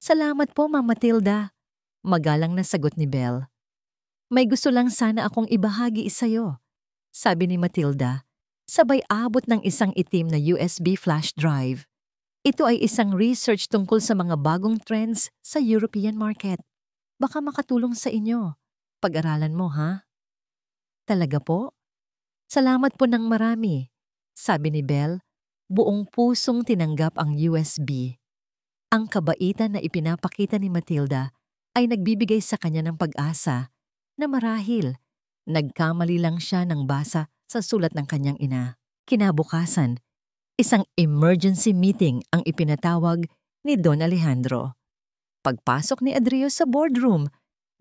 "Salamat po, Ma'am Matilda," magalang na sagot ni Belle. "May gusto lang sana akong ibahagi sa'yo," sabi ni Matilda, sabay abot ng isang itim na USB flash drive. Ito ay isang research tungkol sa mga bagong trends sa European market. Baka makatulong sa inyo. Pag-aralan mo, ha? "Talaga po? Salamat po ng marami," sabi ni Belle, buong pusong tinanggap ang USB. Ang kabaitan na ipinapakita ni Matilda ay nagbibigay sa kanya ng pag-asa na marahil nagkamali lang siya ng basa sa sulat ng kanyang ina. Kinabukasan, isang emergency meeting ang ipinatawag ni Don Alejandro. Pagpasok ni Adrius sa boardroom,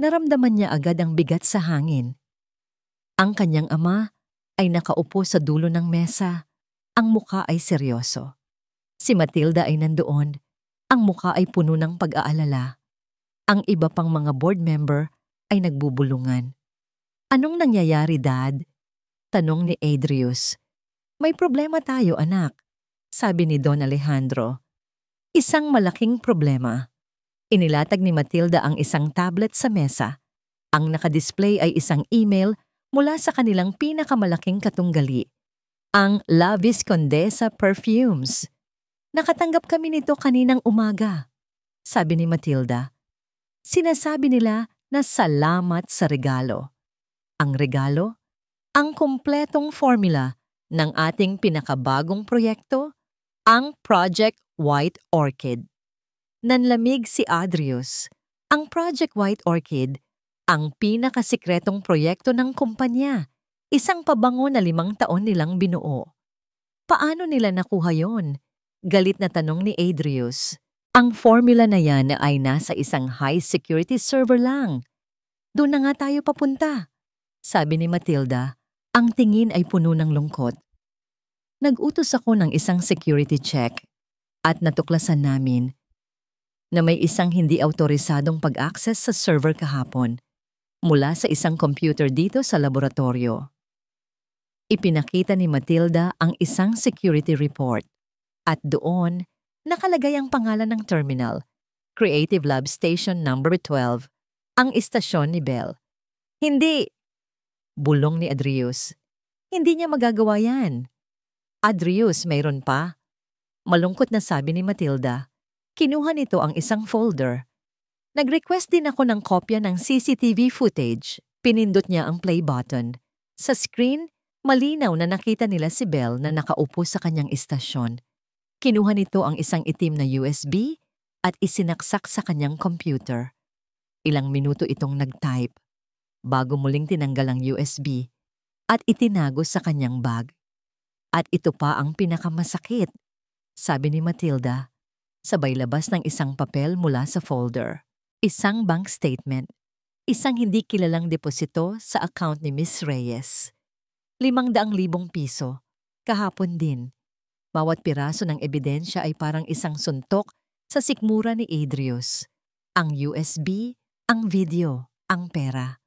naramdaman niya agad ang bigat sa hangin. Ang kanyang ama ay nakaupo sa dulo ng mesa. Ang muka ay seryoso. Si Matilda ay nandoon. Ang muka ay puno ng pag-aalala. Ang iba pang mga board member ay nagbubulungan. "Anong nangyayari, Dad?" tanong ni Adrius. "May problema tayo, anak," sabi ni Don Alejandro. Isang malaking problema. Inilatag ni Matilda ang isang tablet sa mesa. Ang nakadisplay ay isang email mula sa kanilang pinakamalaking katunggali, ang La Viscondesa Perfumes. "Nakatanggap kami nito kaninang umaga," sabi ni Matilda. Sinasabi nila na salamat sa regalo. Ang regalo? Ang kumpletong formula ng ating pinakabagong proyekto, ang Project White Orchid. Nanlamig si Adrius. Ang Project White Orchid, ang pinakasikretong proyekto ng kumpanya. Isang pabango na 5 taon nilang binuo. Paano nila nakuha yon? Galit na tanong ni Adrius. "Ang formula na yan ay nasa isang high-security server lang. Doon na nga tayo papunta," sabi ni Matilda. Ang tingin ay puno ng lungkot. "Nag-utos ako ng isang security check at natuklasan namin na may isang hindi autorisadong pag-access sa server kahapon mula sa isang computer dito sa laboratorio." Ipinakita ni Matilda ang isang security report at doon nakalagay ang pangalan ng terminal, Creative Lab Station number 12, ang istasyon ni Belle. "Hindi!" bulong ni Adrius. "Hindi niya magagawa yan." "Adrius, mayroon pa," malungkot na sabi ni Matilda. Kinuha nito ang isang folder. "Nag-request din ako ng kopya ng CCTV footage." Pinindot niya ang play button. Sa screen, malinaw na nakita nila si Belle na nakaupo sa kanyang istasyon. Kinuha nito ang isang itim na USB at isinaksak sa kanyang computer. Ilang minuto itong nag-type bago muling tinanggal ang USB at itinago sa kanyang bag. At ito pa ang pinakamasakit, sabi ni Matilda, sabay labas ng isang papel mula sa folder. Isang bank statement. Isang hindi kilalang deposito sa account ni Miss Reyes. 500,000 piso. Kahapon din. Bawat piraso ng ebidensya ay parang isang suntok sa sikmura ni Adrius. Ang USB, ang video, ang pera.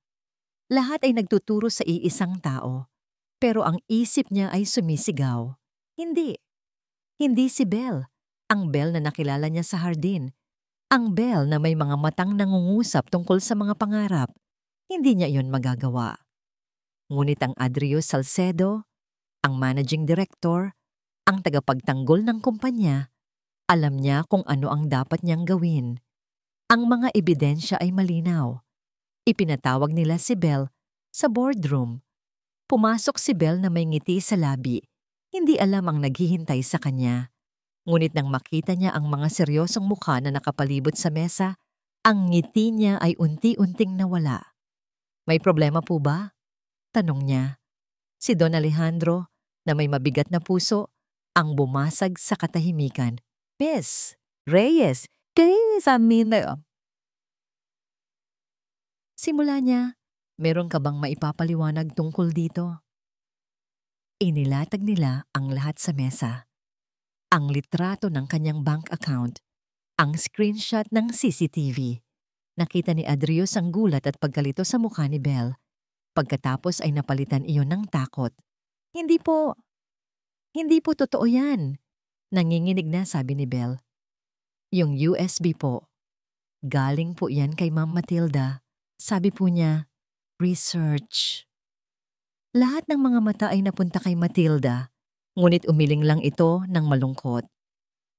Lahat ay nagtuturo sa iisang tao. Pero ang isip niya ay sumisigaw. Hindi. Hindi si Belle. Ang Belle na nakilala niya sa hardin. Ang Belle na may mga matang nangungusap tungkol sa mga pangarap. Hindi niya iyon magagawa. Ngunit ang Adrius Salcedo, Ang managing director, ang tagapagtanggol ng kumpanya, alam niya kung ano ang dapat niyang gawin. Ang mga ebidensya ay malinaw. Ipinatawag nila si Belle sa boardroom. Pumasok si Belle na may ngiti sa labi. Hindi alam ang naghihintay sa kanya. Ngunit nang makita niya ang mga seryosong mukha na nakapalibot sa mesa, ang ngiti niya ay unti-unting nawala. "May problema po ba?" tanong niya. Si Don Alejandro, na may mabigat na puso, ang bumasag sa katahimikan. "Miss Reyes, kayo sa amin na." Simula niya, meron ka bang maipapaliwanag tungkol dito? Inilatag nila ang lahat sa mesa. Ang litrato ng kanyang bank account, ang screenshot ng CCTV. Nakita ni Adrius ang gulat at pagkalito sa mukha ni Belle. Pagkatapos ay napalitan iyon ng takot. Hindi po totoo yan." Nanginginig na sabi ni Belle. "Yung USB po. Galing po yan kay Ma'am Matilda. Sabi po niya, research." Lahat ng mga mata ay napunta kay Matilda, ngunit umiling lang ito ng malungkot.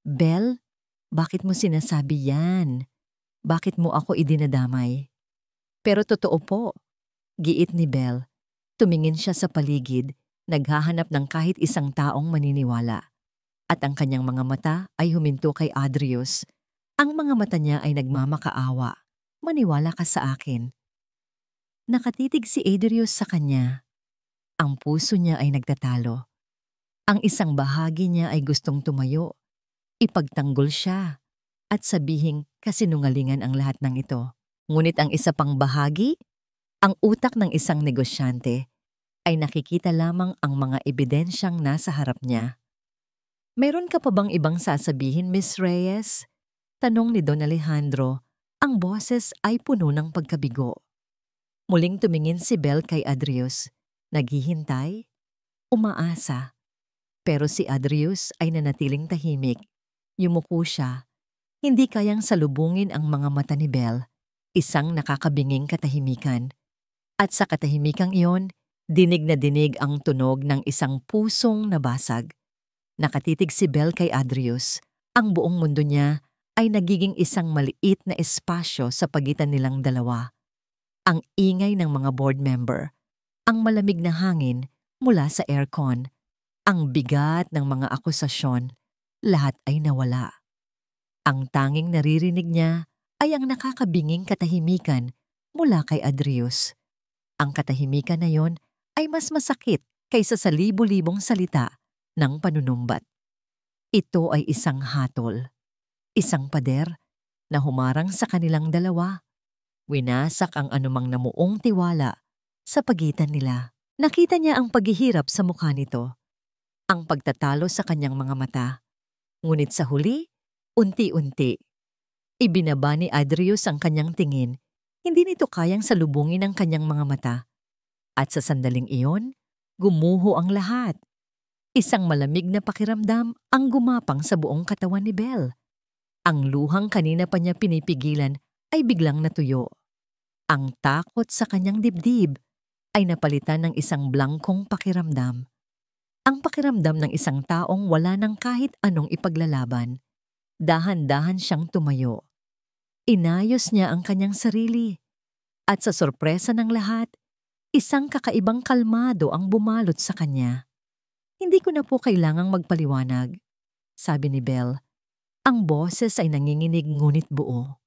"Belle, bakit mo sinasabi yan? Bakit mo ako idinadamay?" "Pero totoo po," giit ni Belle. Tumingin siya sa paligid, naghahanap ng kahit isang taong maniniwala. At ang kanyang mga mata ay huminto kay Adrius. Ang mga mata niya ay nagmamakaawa. "Maniwala ka sa akin." Nakatitig si Adrius sa kanya. Ang puso niya ay nagtatalo. Ang isang bahagi niya ay gustong tumayo, ipagtanggol siya, at sabihing kasinungalingan ang lahat ng ito. Ngunit ang isa pang bahagi, ang utak ng isang negosyante, ay nakikita lamang ang mga ebidensyang nasa harap niya. "Meron ka pa bang ibang sasabihin, Miss Reyes?" tanong ni Don Alejandro. Ang boses ay puno ng pagkabigo. Muling tumingin si Belle kay Adrius. Naghihintay, umaasa. Pero si Adrius ay nanatiling tahimik. Yumuko siya. Hindi kayang salubungin ang mga mata ni Belle. Isang nakakabinging katahimikan. At sa katahimikang iyon, dinig na dinig ang tunog ng isang pusong nabasag. Nakatitig si Belle kay Adrius. Ang buong mundo niya ay nagiging isang maliit na espasyo sa pagitan nilang dalawa. Ang ingay ng mga board member, ang malamig na hangin mula sa aircon, ang bigat ng mga akusasyon, lahat ay nawala. Ang tanging naririnig niya ay ang nakakabinging katahimikan mula kay Adrius. Ang katahimikan na yon ay mas masakit kaysa sa libo-libong salita ng panunumbat. Ito ay isang hatol, isang pader na humarang sa kanilang dalawa. Winasak ang anumang namuong tiwala sa pagitan nila. Nakita niya ang paghihirap sa mukha nito, ang pagtatalo sa kanyang mga mata. Ngunit sa huli, unti-unti, ibinaba ni Adrius ang kanyang tingin. Hindi nito kayang salubungin ang kanyang mga mata. At sa sandaling iyon, gumuho ang lahat. Isang malamig na pakiramdam ang gumapang sa buong katawan ni Belle. Ang luhang kanina pa niya pinipigilan ay biglang natuyo. Ang takot sa kanyang dibdib ay napalitan ng isang blangkong pakiramdam. Ang pakiramdam ng isang taong wala ng kahit anong ipaglalaban. Dahan-dahan siyang tumayo. Inayos niya ang kanyang sarili. At sa sorpresa ng lahat, isang kakaibang kalmado ang bumalot sa kanya. "Hindi ko na po kailangang magpaliwanag," sabi ni Belle. Ang boses ay nanginginig ngunit buo.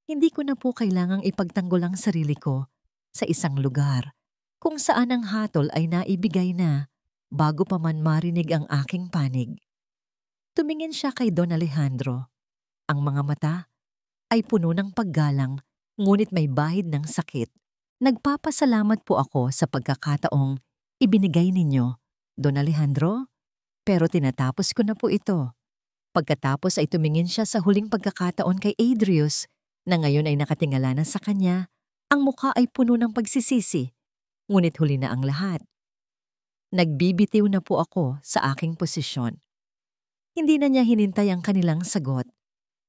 "Hindi ko na po kailangang ipagtanggol ang sarili ko sa isang lugar kung saan ang hatol ay naibigay na bago pa man marinig ang aking panig." Tumingin siya kay Don Alejandro. Ang mga mata ay puno ng paggalang ngunit may bahid ng sakit. "Nagpapasalamat po ako sa pagkakataong ibinigay ninyo, Don Alejandro, pero tinatapos ko na po ito." Pagkatapos ay tumingin siya sa huling pagkakataon kay Adrius na ngayon ay nakatingala na sa kanya. Ang mukha ay puno ng pagsisisi, ngunit huli na ang lahat. "Nagbibitiw na po ako sa aking posisyon." Hindi na niya hinintay ang kanilang sagot.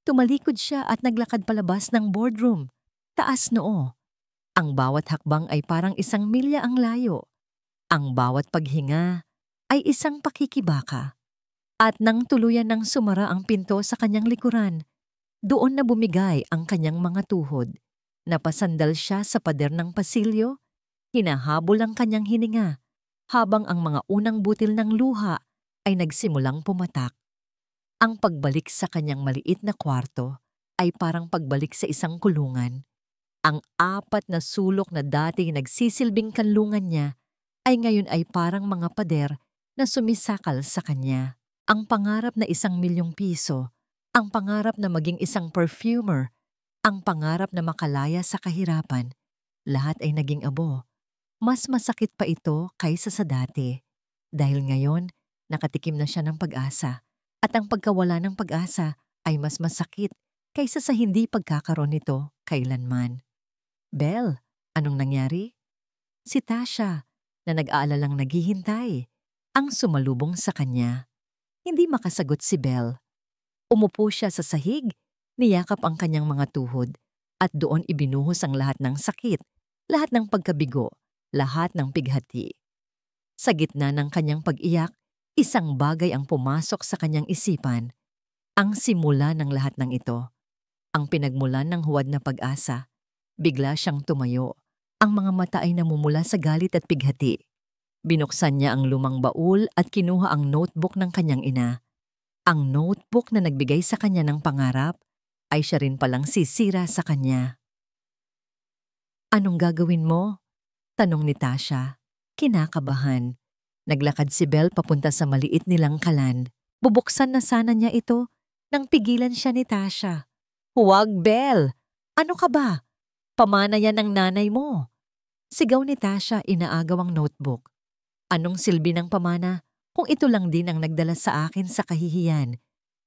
Tumalikod siya at naglakad palabas ng boardroom. Taas noo. Ang bawat hakbang ay parang 1 milya ang layo. Ang bawat paghinga ay isang pakikibaka. At nang tuluyan ng sumara ang pinto sa kanyang likuran, doon na bumigay ang kanyang mga tuhod. Napasandal siya sa pader ng pasilyo, hinahabol ang kanyang hininga, habang ang mga unang butil ng luha ay nagsimulang pumatak. Ang pagbalik sa kanyang maliit na kwarto ay parang pagbalik sa isang kulungan. Ang 4 na sulok na dati nagsisilbing kanlungan niya ay ngayon ay parang mga pader na sumisakal sa kanya. Ang pangarap na ₱1,000,000, ang pangarap na maging isang perfumer, ang pangarap na makalaya sa kahirapan, lahat ay naging abo. Mas masakit pa ito kaysa sa dati. Dahil ngayon, nakatikim na siya ng pag-asa. At ang pagkawala ng pag-asa ay mas masakit kaysa sa hindi pagkakaroon nito kailanman. Belle, anong nangyari? Si Tasha, na nag-aalalang naghihintay, ang sumalubong sa kanya. Hindi makasagot si Belle. Umupo siya sa sahig, niyakap ang kanyang mga tuhod, at doon ibinuhos ang lahat ng sakit, lahat ng pagkabigo, lahat ng pighati. Sa gitna ng kanyang pag-iyak, isang bagay ang pumasok sa kanyang isipan. Ang simula ng lahat ng ito. Ang pinagmulan ng huwad na pag-asa. Bigla siyang tumayo. Ang mga mata ay namumula sa galit at pighati. Binuksan niya ang lumang baul at kinuha ang notebook ng kanyang ina. Ang notebook na nagbigay sa kanya ng pangarap ay siya rin palang sisira sa kanya. Anong gagawin mo? Tanong ni Tasha. Kinakabahan. Naglakad si Belle papunta sa maliit nilang kalan. Bubuksan na sana niya ito nang pigilan siya ni Tasha. Huwag, Belle! Ano ka ba? Pamana yan ng nanay mo. Sigaw ni Tasha, inaagaw ang notebook. Anong silbi ng pamana kung ito lang din ang nagdala sa akin sa kahihiyan?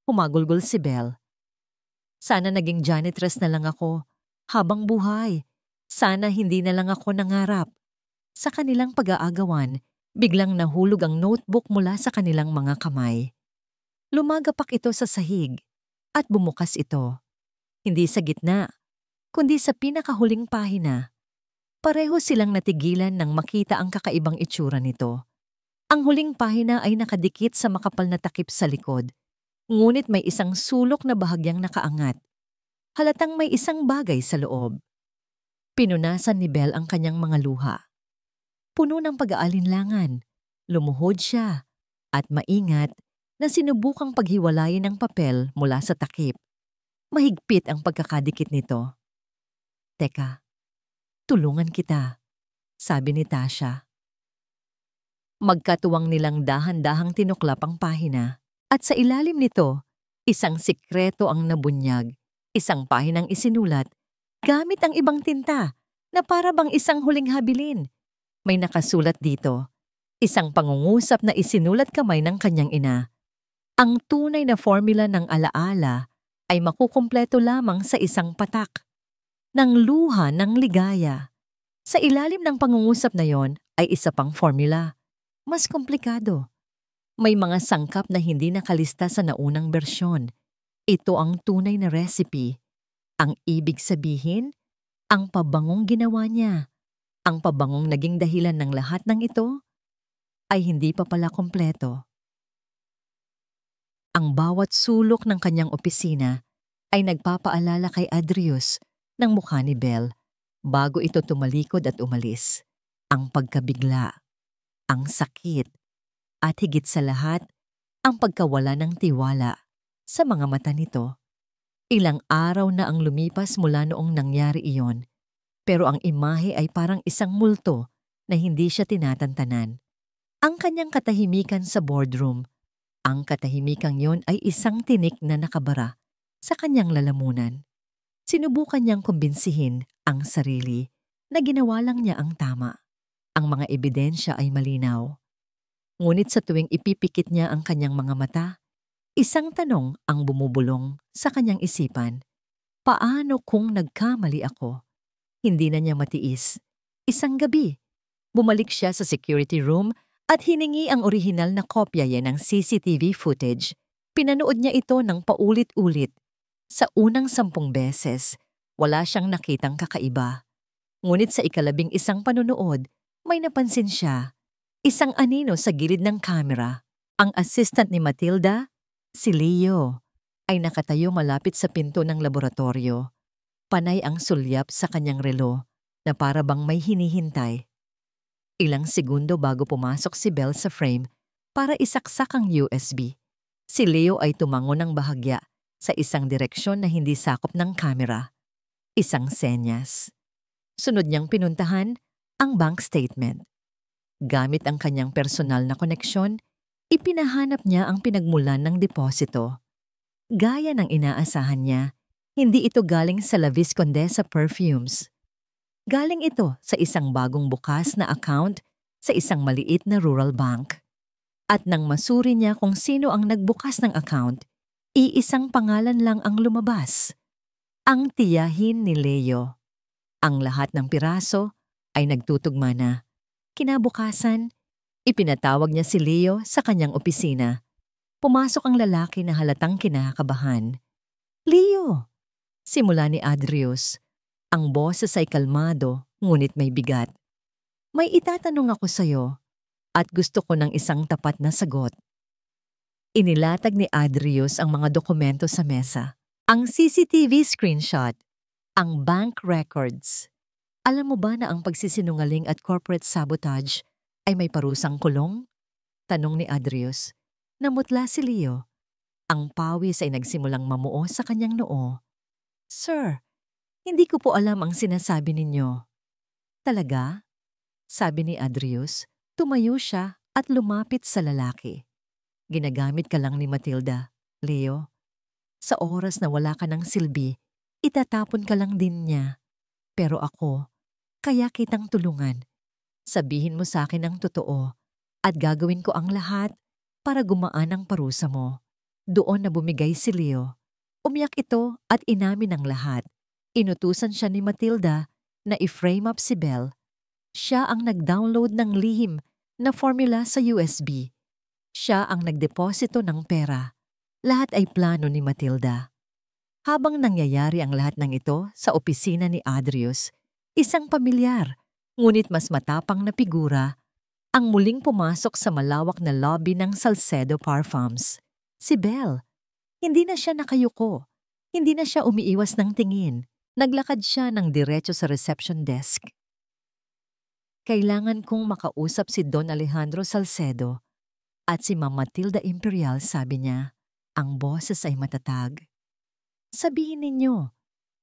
Humagulgol si Belle. Sana naging janitress na lang ako habang buhay. Sana hindi na lang ako nangarap. Sa kanilang pag-aagawan, biglang nahulog ang notebook mula sa kanilang mga kamay. Lumagapak ito sa sahig at bumukas ito. Hindi sa gitna, kundi sa pinakahuling pahina. Pareho silang natigilan nang makita ang kakaibang itsura nito. Ang huling pahina ay nakadikit sa makapal na takip sa likod, ngunit may isang sulok na bahagyang nakaangat. Halatang may isang bagay sa loob. Pinunasan ni Belle ang kanyang mga luha. Puno ng pag-aalinlangan, lumuhod siya at maingat na sinubukang paghiwalayin ang papel mula sa takip. Mahigpit ang pagkakadikit nito. Teka, tulungan kita, sabi ni Tasha. Magkatuwang nilang dahan-dahang tinuklap ang pahina at sa ilalim nito, isang sikreto ang nabunyag, isang pahinang isinulat gamit ang ibang tinta na para bang isang huling habilin. May nakasulat dito, isang pangungusap na isinulat kamay ng kanyang ina. Ang tunay na formula ng alaala ay makukumpleto lamang sa isang patak. Ng luha ng ligaya. Sa ilalim ng pangungusap na yon ay isa pang formula. Mas komplikado. May mga sangkap na hindi nakalista sa naunang bersyon. Ito ang tunay na recipe. Ang ibig sabihin, ang pabangong ginawa niya. Ang pabangong naging dahilan ng lahat ng ito ay hindi pa pala kompleto. Ang bawat sulok ng kanyang opisina ay nagpapaalala kay Adrius ng mukha ni Belle bago ito tumalikod at umalis. Ang pagkabigla, ang sakit, at higit sa lahat, ang pagkawala ng tiwala sa mga mata nito. Ilang araw na ang lumipas mula noong nangyari iyon, pero ang imahe ay parang isang multo na hindi siya tinatantanan. Ang kanyang katahimikan sa boardroom, ang katahimikang yon ay isang tinik na nakabara sa kanyang lalamunan. Sinubukan niyang kumbinsihin ang sarili na ginawa lang niya ang tama. Ang mga ebidensya ay malinaw. Ngunit sa tuwing ipipikit niya ang kanyang mga mata, isang tanong ang bumubulong sa kanyang isipan. Paano kung nagkamali ako? Hindi na niya matiis. Isang gabi, bumalik siya sa security room at hiningi ang orihinal na kopya ng CCTV footage. Pinanood niya ito ng paulit-ulit. Sa unang 10 beses, wala siyang nakitang kakaiba. Ngunit sa 11 panunood, may napansin siya. Isang anino sa gilid ng kamera. Ang assistant ni Matilda, si Leo, ay nakatayo malapit sa pinto ng laboratorio. Panay ang sulyap sa kanyang relo na para bang may hinihintay. Ilang segundo bago pumasok si Belle sa frame para isaksak ang USB. Si Leo ay tumango ng bahagya sa isang direksyon na hindi sakop ng kamera. Isang senyas. Sunod niyang pinuntahan ang bank statement. Gamit ang kanyang personal na koneksyon, ipinahanap niya ang pinagmulan ng deposito. Gaya ng inaasahan niya, hindi ito galing sa La Viscondesa Perfumes. Galing ito sa isang bagong bukas na account sa isang maliit na rural bank. At nang masuri niya kung sino ang nagbukas ng account, iisang pangalan lang ang lumabas. Ang tiyahin ni Leo. Ang lahat ng piraso ay nagtutugma na. Kinabukasan, ipinatawag niya si Leo sa kanyang opisina. Pumasok ang lalaki na halatang kinakabahan. "Leo!" Simula ni Adrius. Ang boses ay kalmado, ngunit may bigat. "May itatanong ako sa'yo at gusto ko ng isang tapat na sagot." Inilatag ni Adrius ang mga dokumento sa mesa. Ang CCTV screenshot, ang bank records. Alam mo ba na ang pagsisinungaling at corporate sabotage ay may parusang kulong? Tanong ni Adrius. Namutla si Leo. Ang pawis ay nagsimulang mamuo sa kanyang noo. "Sir, hindi ko po alam ang sinasabi ninyo." "Talaga?" Sabi ni Adrius. Tumayo siya at lumapit sa lalaki. "Ginagamit ka lang ni Matilda, Leo. Sa oras na wala ka ng silbi, itatapon ka lang din niya. Pero ako, kaya kitang tulungan. Sabihin mo sa akin ang totoo at gagawin ko ang lahat para gumaan ang parusa mo." Doon na bumigay si Leo. Umiyak ito at inamin ang lahat. Inutusan siya ni Matilda na i-frame up si Belle. Siya ang nag-download ng lihim na formula sa USB. Siya ang nagdeposito ng pera. Lahat ay plano ni Matilda. Habang nangyayari ang lahat ng ito sa opisina ni Adrius, isang pamilyar, ngunit mas matapang na figura, ang muling pumasok sa malawak na lobby ng Salcedo Parfums. Si Belle. Hindi na siya nakayuko. Hindi na siya umiiwas ng tingin. Naglakad siya ng diretso sa reception desk. "Kailangan kong makausap si Don Alejandro Salcedo at si Ma'am Matilda Imperial," sabi niya. Ang boses ay matatag. "Sabihin ninyo,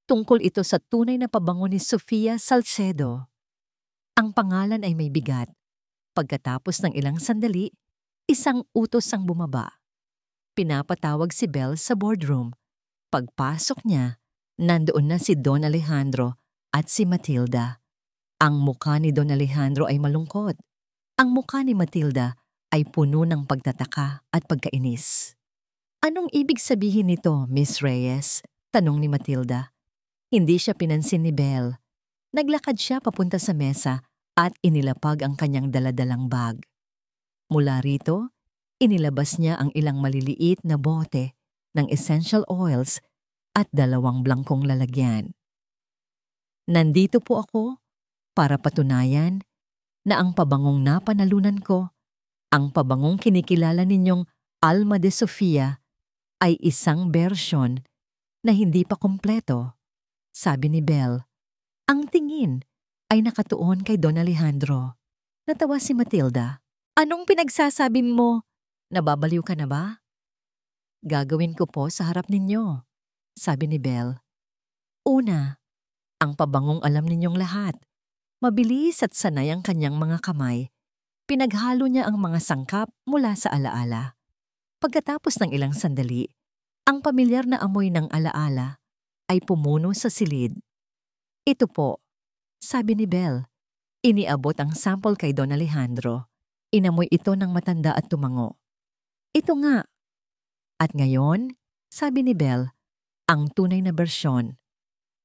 tungkol ito sa tunay na pabango ni Sofia Salcedo." Ang pangalan ay may bigat. Pagkatapos ng ilang sandali, isang utos ang bumaba. Pinapatawag si Belle sa boardroom. Pagpasok niya, nandoon na si Don Alejandro at si Matilda. Ang mukha ni Don Alejandro ay malungkot. Ang mukha ni Matilda ay puno ng pagtataka at pagkainis. "Anong ibig sabihin nito, Miss Reyes?" tanong ni Matilda. Hindi siya pinansin ni Belle. Naglakad siya papunta sa mesa at inilapag ang kanyang daladalang bag. Mula rito, inilabas niya ang ilang maliliit na bote ng essential oils at 2 blangkong lalagyan. "Nandito po ako para patunayan na ang pabangong napanalunan ko, ang pabangong kinikilala ninyong Alma de Sofia, ay isang bersyon na hindi pa kompleto," sabi ni Belle. Ang tingin ay nakatuon kay Don Alejandro. Natawa si Matilda. "Anong pinagsasabi mo? Nababaliw ka na ba?" "Gagawin ko po sa harap ninyo," sabi ni Belle. "Una, ang pabangong alam ninyong lahat. Mabilis at sanay ang kanyang mga kamay. Pinaghalo niya ang mga sangkap mula sa alaala. Pagkatapos ng ilang sandali, ang pamilyar na amoy ng alaala ay pumuno sa silid. Ito po, sabi ni Belle. Iniabot ang sample kay Don Alejandro. Inamoy ito ng matanda at tumango. Ito nga. At ngayon, sabi ni Belle, ang tunay na bersyon.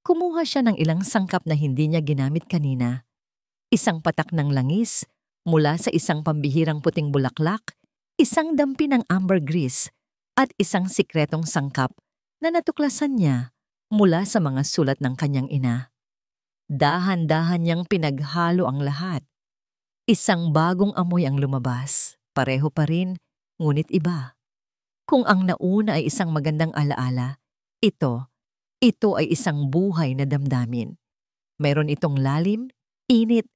Kumuha siya ng ilang sangkap na hindi niya ginamit kanina. Isang patak ng langis mula sa isang pambihirang puting bulaklak, isang dampi ng ambergris, at isang sikretong sangkap na natuklasan niya mula sa mga sulat ng kanyang ina. Dahan-dahan niyang pinaghalo ang lahat. Isang bagong amoy ang lumabas. Pareho pa rin, ngunit iba. Kung ang nauna ay isang magandang alaala, ito ay isang buhay na damdamin. Meron itong lalim, init,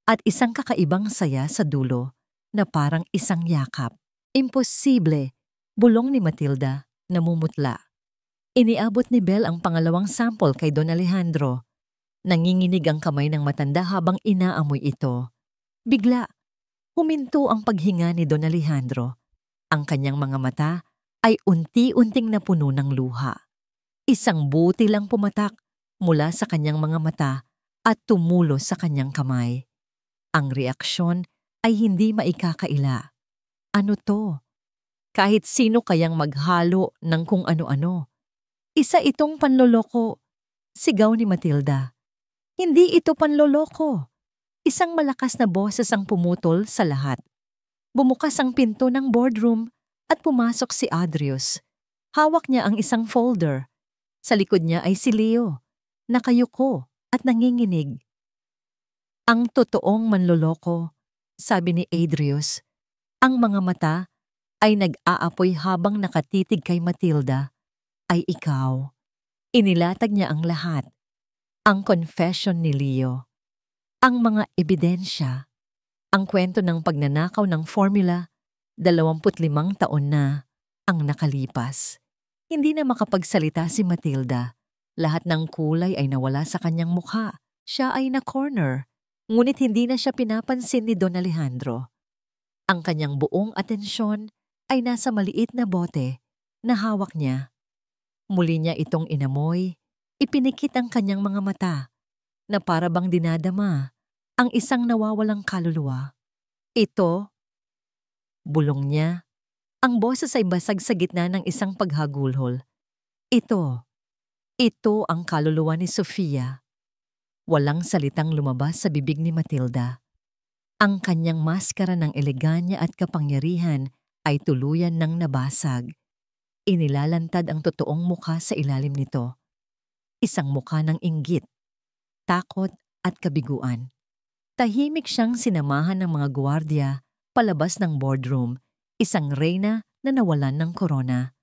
at isang kakaibang saya sa dulo na parang isang yakap. Imposible, bulong ni Matilda, namumutla. Iniabot ni Belle ang pangalawang sample kay Don Alejandro. Nanginginig ang kamay ng matanda habang inaamoy ito. Bigla, huminto ang paghinga ni Don Alejandro. Ang kanyang mga mata ay unti-unting napuno ng luha. Isang buti lang pumatak mula sa kanyang mga mata at tumulo sa kanyang kamay. Ang reaksyon ay hindi maikakaila. Ano to? Kahit sino kayang maghalo ng kung ano-ano. Isa itong panloloko, sigaw ni Matilda. Hindi ito panloloko. Isang malakas na boses ang pumutol sa lahat. Bumukas ang pinto ng boardroom at pumasok si Adrius. Hawak niya ang isang folder. Sa likod niya ay si Leo, nakayuko at nanginginig. Ang totoong manloloko, sabi ni Adrius. Ang mga mata ay nag-aapoy habang nakatitig kay Matilda, ay ikaw. Inilatag niya ang lahat. Ang confession ni Leo. Ang mga ebidensya, ang kwento ng pagnanakaw ng formula, 25 taon na ang nakalipas. Hindi na makapagsalita si Matilda. Lahat ng kulay ay nawala sa kanyang mukha. Siya ay na-corner, ngunit hindi na siya pinapansin ni Don Alejandro. Ang kanyang buong atensyon ay nasa maliit na bote na hawak niya. Muli niya itong inamoy, ipinikit ang kanyang mga mata na para bang dinadama ang isang nawawalang kaluluwa. Ito, bulong niya. Ang boses ay basag sa gitna ng isang paghagulhol. Ito ang kaluluwa ni Sofia. Walang salitang lumabas sa bibig ni Matilda. Ang kanyang maskara ng eleganya at kapangyarihan ay tuluyan ng nabasag. Inilalantad ang totoong mukha sa ilalim nito. Isang mukha ng inggit, takot at kabiguan. Tahimik siyang sinamahan ng mga gwardiya palabas ng boardroom, isang reyna na nawalan ng korona.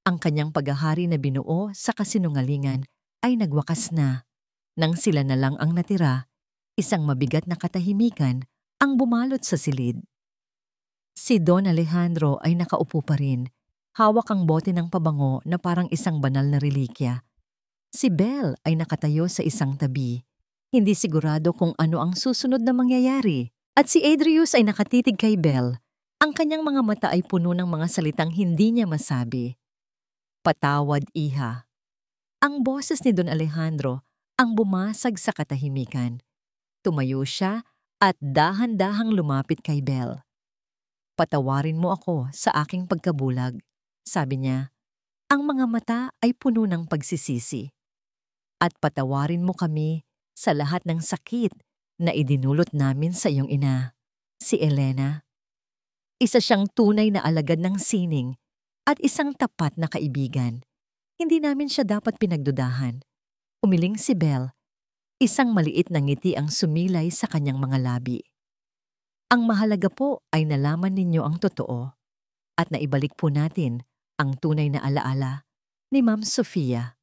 Ang kanyang paghahari na binuo sa kasinungalingan ay nagwakas na. Nang sila na lang ang natira, isang mabigat na katahimikan ang bumalot sa silid. Si Don Alejandro ay nakaupo pa rin, hawak ang bote ng pabango na parang isang banal na relikya. Si Belle ay nakatayo sa isang tabi. Hindi sigurado kung ano ang susunod na mangyayari. At si Adrius ay nakatitig kay Belle. Ang kanyang mga mata ay puno ng mga salitang hindi niya masabi. Patawad, iha. Ang boses ni Don Alejandro ang bumasag sa katahimikan. Tumayo siya at dahan-dahang lumapit kay Belle. Patawarin mo ako sa aking pagkabulag, sabi niya. Ang mga mata ay puno ng pagsisisi. At patawarin mo kami sa lahat ng sakit na idinulot namin sa iyong ina, si Elena. Isa siyang tunay na alagad ng sining at isang tapat na kaibigan. Hindi namin siya dapat pinagdudahan. Umiling si Belle. Isang maliit na ngiti ang sumilay sa kanyang mga labi. Ang mahalaga po ay nalaman ninyo ang totoo at naibalik po natin ang tunay na alaala ni Ma'am Sofia.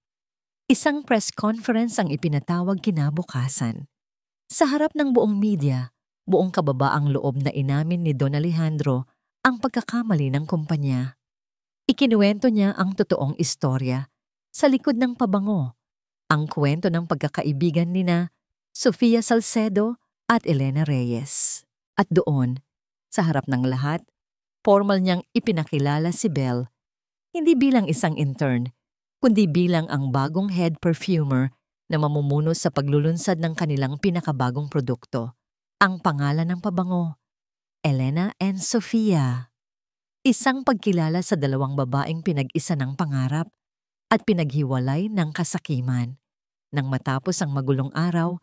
Isang press conference ang ipinatawag kinabukasan. Sa harap ng buong media, buong kababaang loob na inamin ni Don Alejandro ang pagkakamali ng kumpanya. Ikinuwento niya ang totoong istorya sa likod ng pabango, ang kwento ng pagkakaibigan nina Sofia Salcedo at Elena Reyes. At doon, sa harap ng lahat, formal niyang ipinakilala si Belle, hindi bilang isang intern, kundi bilang ang bagong head perfumer na mamumuno sa paglulunsad ng kanilang pinakabagong produkto. Ang pangalan ng pabango, Elena and Sofia. Isang pagkilala sa dalawang babaeng pinag-isa ng pangarap at pinaghiwalay ng kasakiman. Nang matapos ang magulong araw,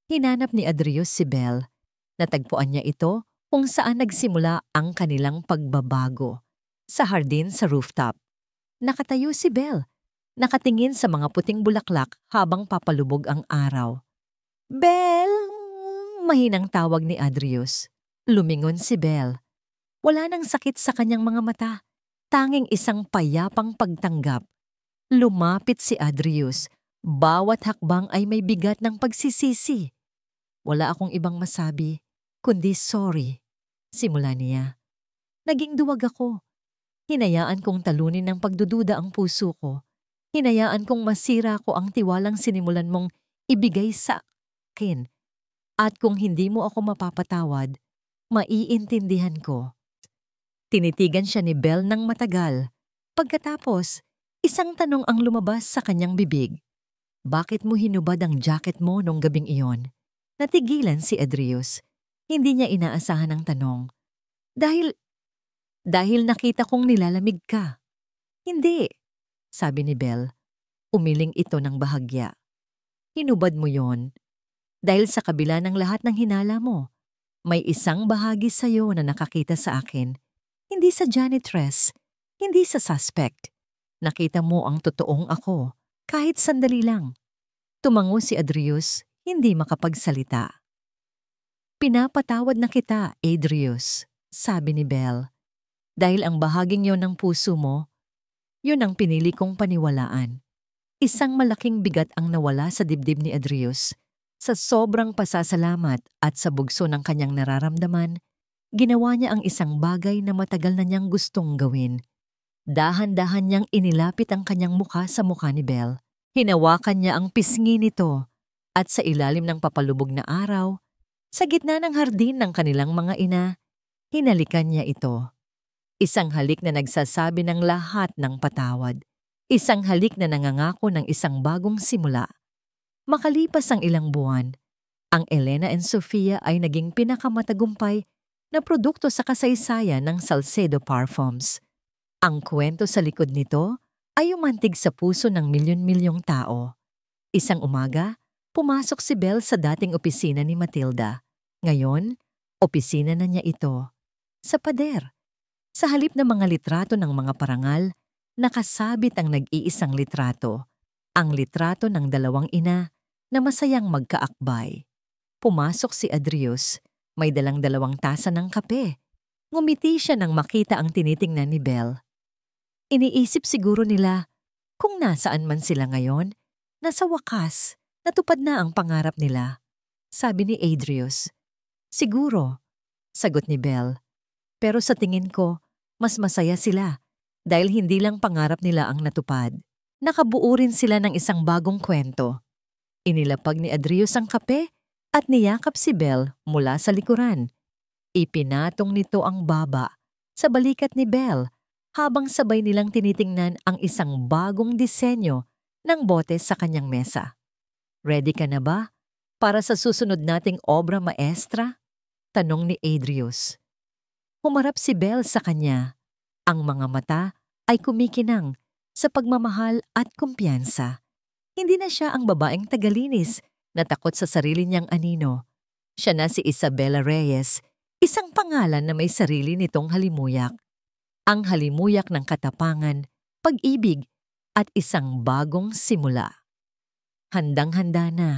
hinanap ni Adrius si Belle. Natagpuan niya ito kung saan nagsimula ang kanilang pagbabago. Sa hardin sa rooftop. Nakatayo si Belle, nakatingin sa mga puting bulaklak habang papalubog ang araw. Belle! Mahinang tawag ni Adrius. Lumingon si Belle. Wala nang sakit sa kanyang mga mata. Tanging isang payapang pagtanggap. Lumapit si Adrius. Bawat hakbang ay may bigat ng pagsisisi. Wala akong ibang masabi, kundi sorry. Simula niya. Naging duwag ako. Hinayaan kong talunin ng pagdududa ang puso ko. Hinayaan kong masira ko ang tiwalang sinimulan mong ibigay sa akin. At kung hindi mo ako mapapatawad, maiintindihan ko. Tinitigan siya ni Belle ng matagal. Pagkatapos, isang tanong ang lumabas sa kanyang bibig. Bakit mo hinubad ang jacket mo nung gabing iyon? Natigilan si Adrius. Hindi niya inaasahan ang tanong. Dahil nakita kong nilalamig ka. Hindi, sabi ni Belle. Umiling ito ng bahagya. Hinubad mo yon. Dahil sa kabila ng lahat ng hinala mo, may isang bahagi sa'yo na nakakita sa akin. Hindi sa janitress, hindi sa suspect. Nakita mo ang totoong ako. Kahit sandali lang. Tumango si Adrius, hindi makapagsalita. Pinapatawad na kita, Adrius, sabi ni Belle. Dahil ang bahaging yon ng puso mo, yun ang pinili kong paniwalaan. Isang malaking bigat ang nawala sa dibdib ni Adrius. Sa sobrang pasasalamat at sa bugso ng kanyang nararamdaman, ginawa niya ang isang bagay na matagal na niyang gustong gawin. Dahan-dahan niyang inilapit ang kanyang mukha sa mukha ni Belle. Hinawakan niya ang pisngi nito at sa ilalim ng papalubog na araw, sa gitna ng hardin ng kanilang mga ina, hinalikan niya ito. Isang halik na nagsasabi ng lahat ng patawad. Isang halik na nangangako ng isang bagong simula. Makalipas ang ilang buwan, ang Elena and Sofia ay naging pinakamatagumpay na produkto sa kasaysayan ng Salcedo Parfums. Ang kwento sa likod nito ay umantig sa puso ng milyon-milyong tao. Isang umaga, pumasok si Belle sa dating opisina ni Matilda. Ngayon, opisina na niya ito. Sa pader. Sa halip ng mga litrato ng mga parangal, nakasabit ang nag-iisang litrato. Ang litrato ng dalawang ina na masayang magkaakbay. Pumasok si Adrius. May dalang 2 tasa ng kape. Ngumiti siya nang makita ang tinitingnan ni Belle. Iniisip siguro nila, kung nasaan man sila ngayon, na sa wakas, natupad na ang pangarap nila. Sabi ni Adrius. Siguro, sagot ni Belle. Pero sa tingin ko, mas masaya sila dahil hindi lang pangarap nila ang natupad. Nakabuo rin sila ng isang bagong kwento. Inilapag ni Adrius ang kape at niyakap si Belle mula sa likuran. Ipinatong nito ang baba sa balikat ni Belle habang sabay nilang tinitingnan ang isang bagong disenyo ng bote sa kanyang mesa. Ready ka na ba para sa susunod nating obra maestra? Tanong ni Adrius. Humarap si Belle sa kanya. Ang mga mata ay kumikinang sa pagmamahal at kumpiyansa. Hindi na siya ang babaeng tagalinis na takot sa sarili niyang anino. Siya na si Isabela Reyes, isang pangalan na may sarili nitong halimuyak. Ang halimuyak ng katapangan, pag-ibig at isang bagong simula. Handang-handa na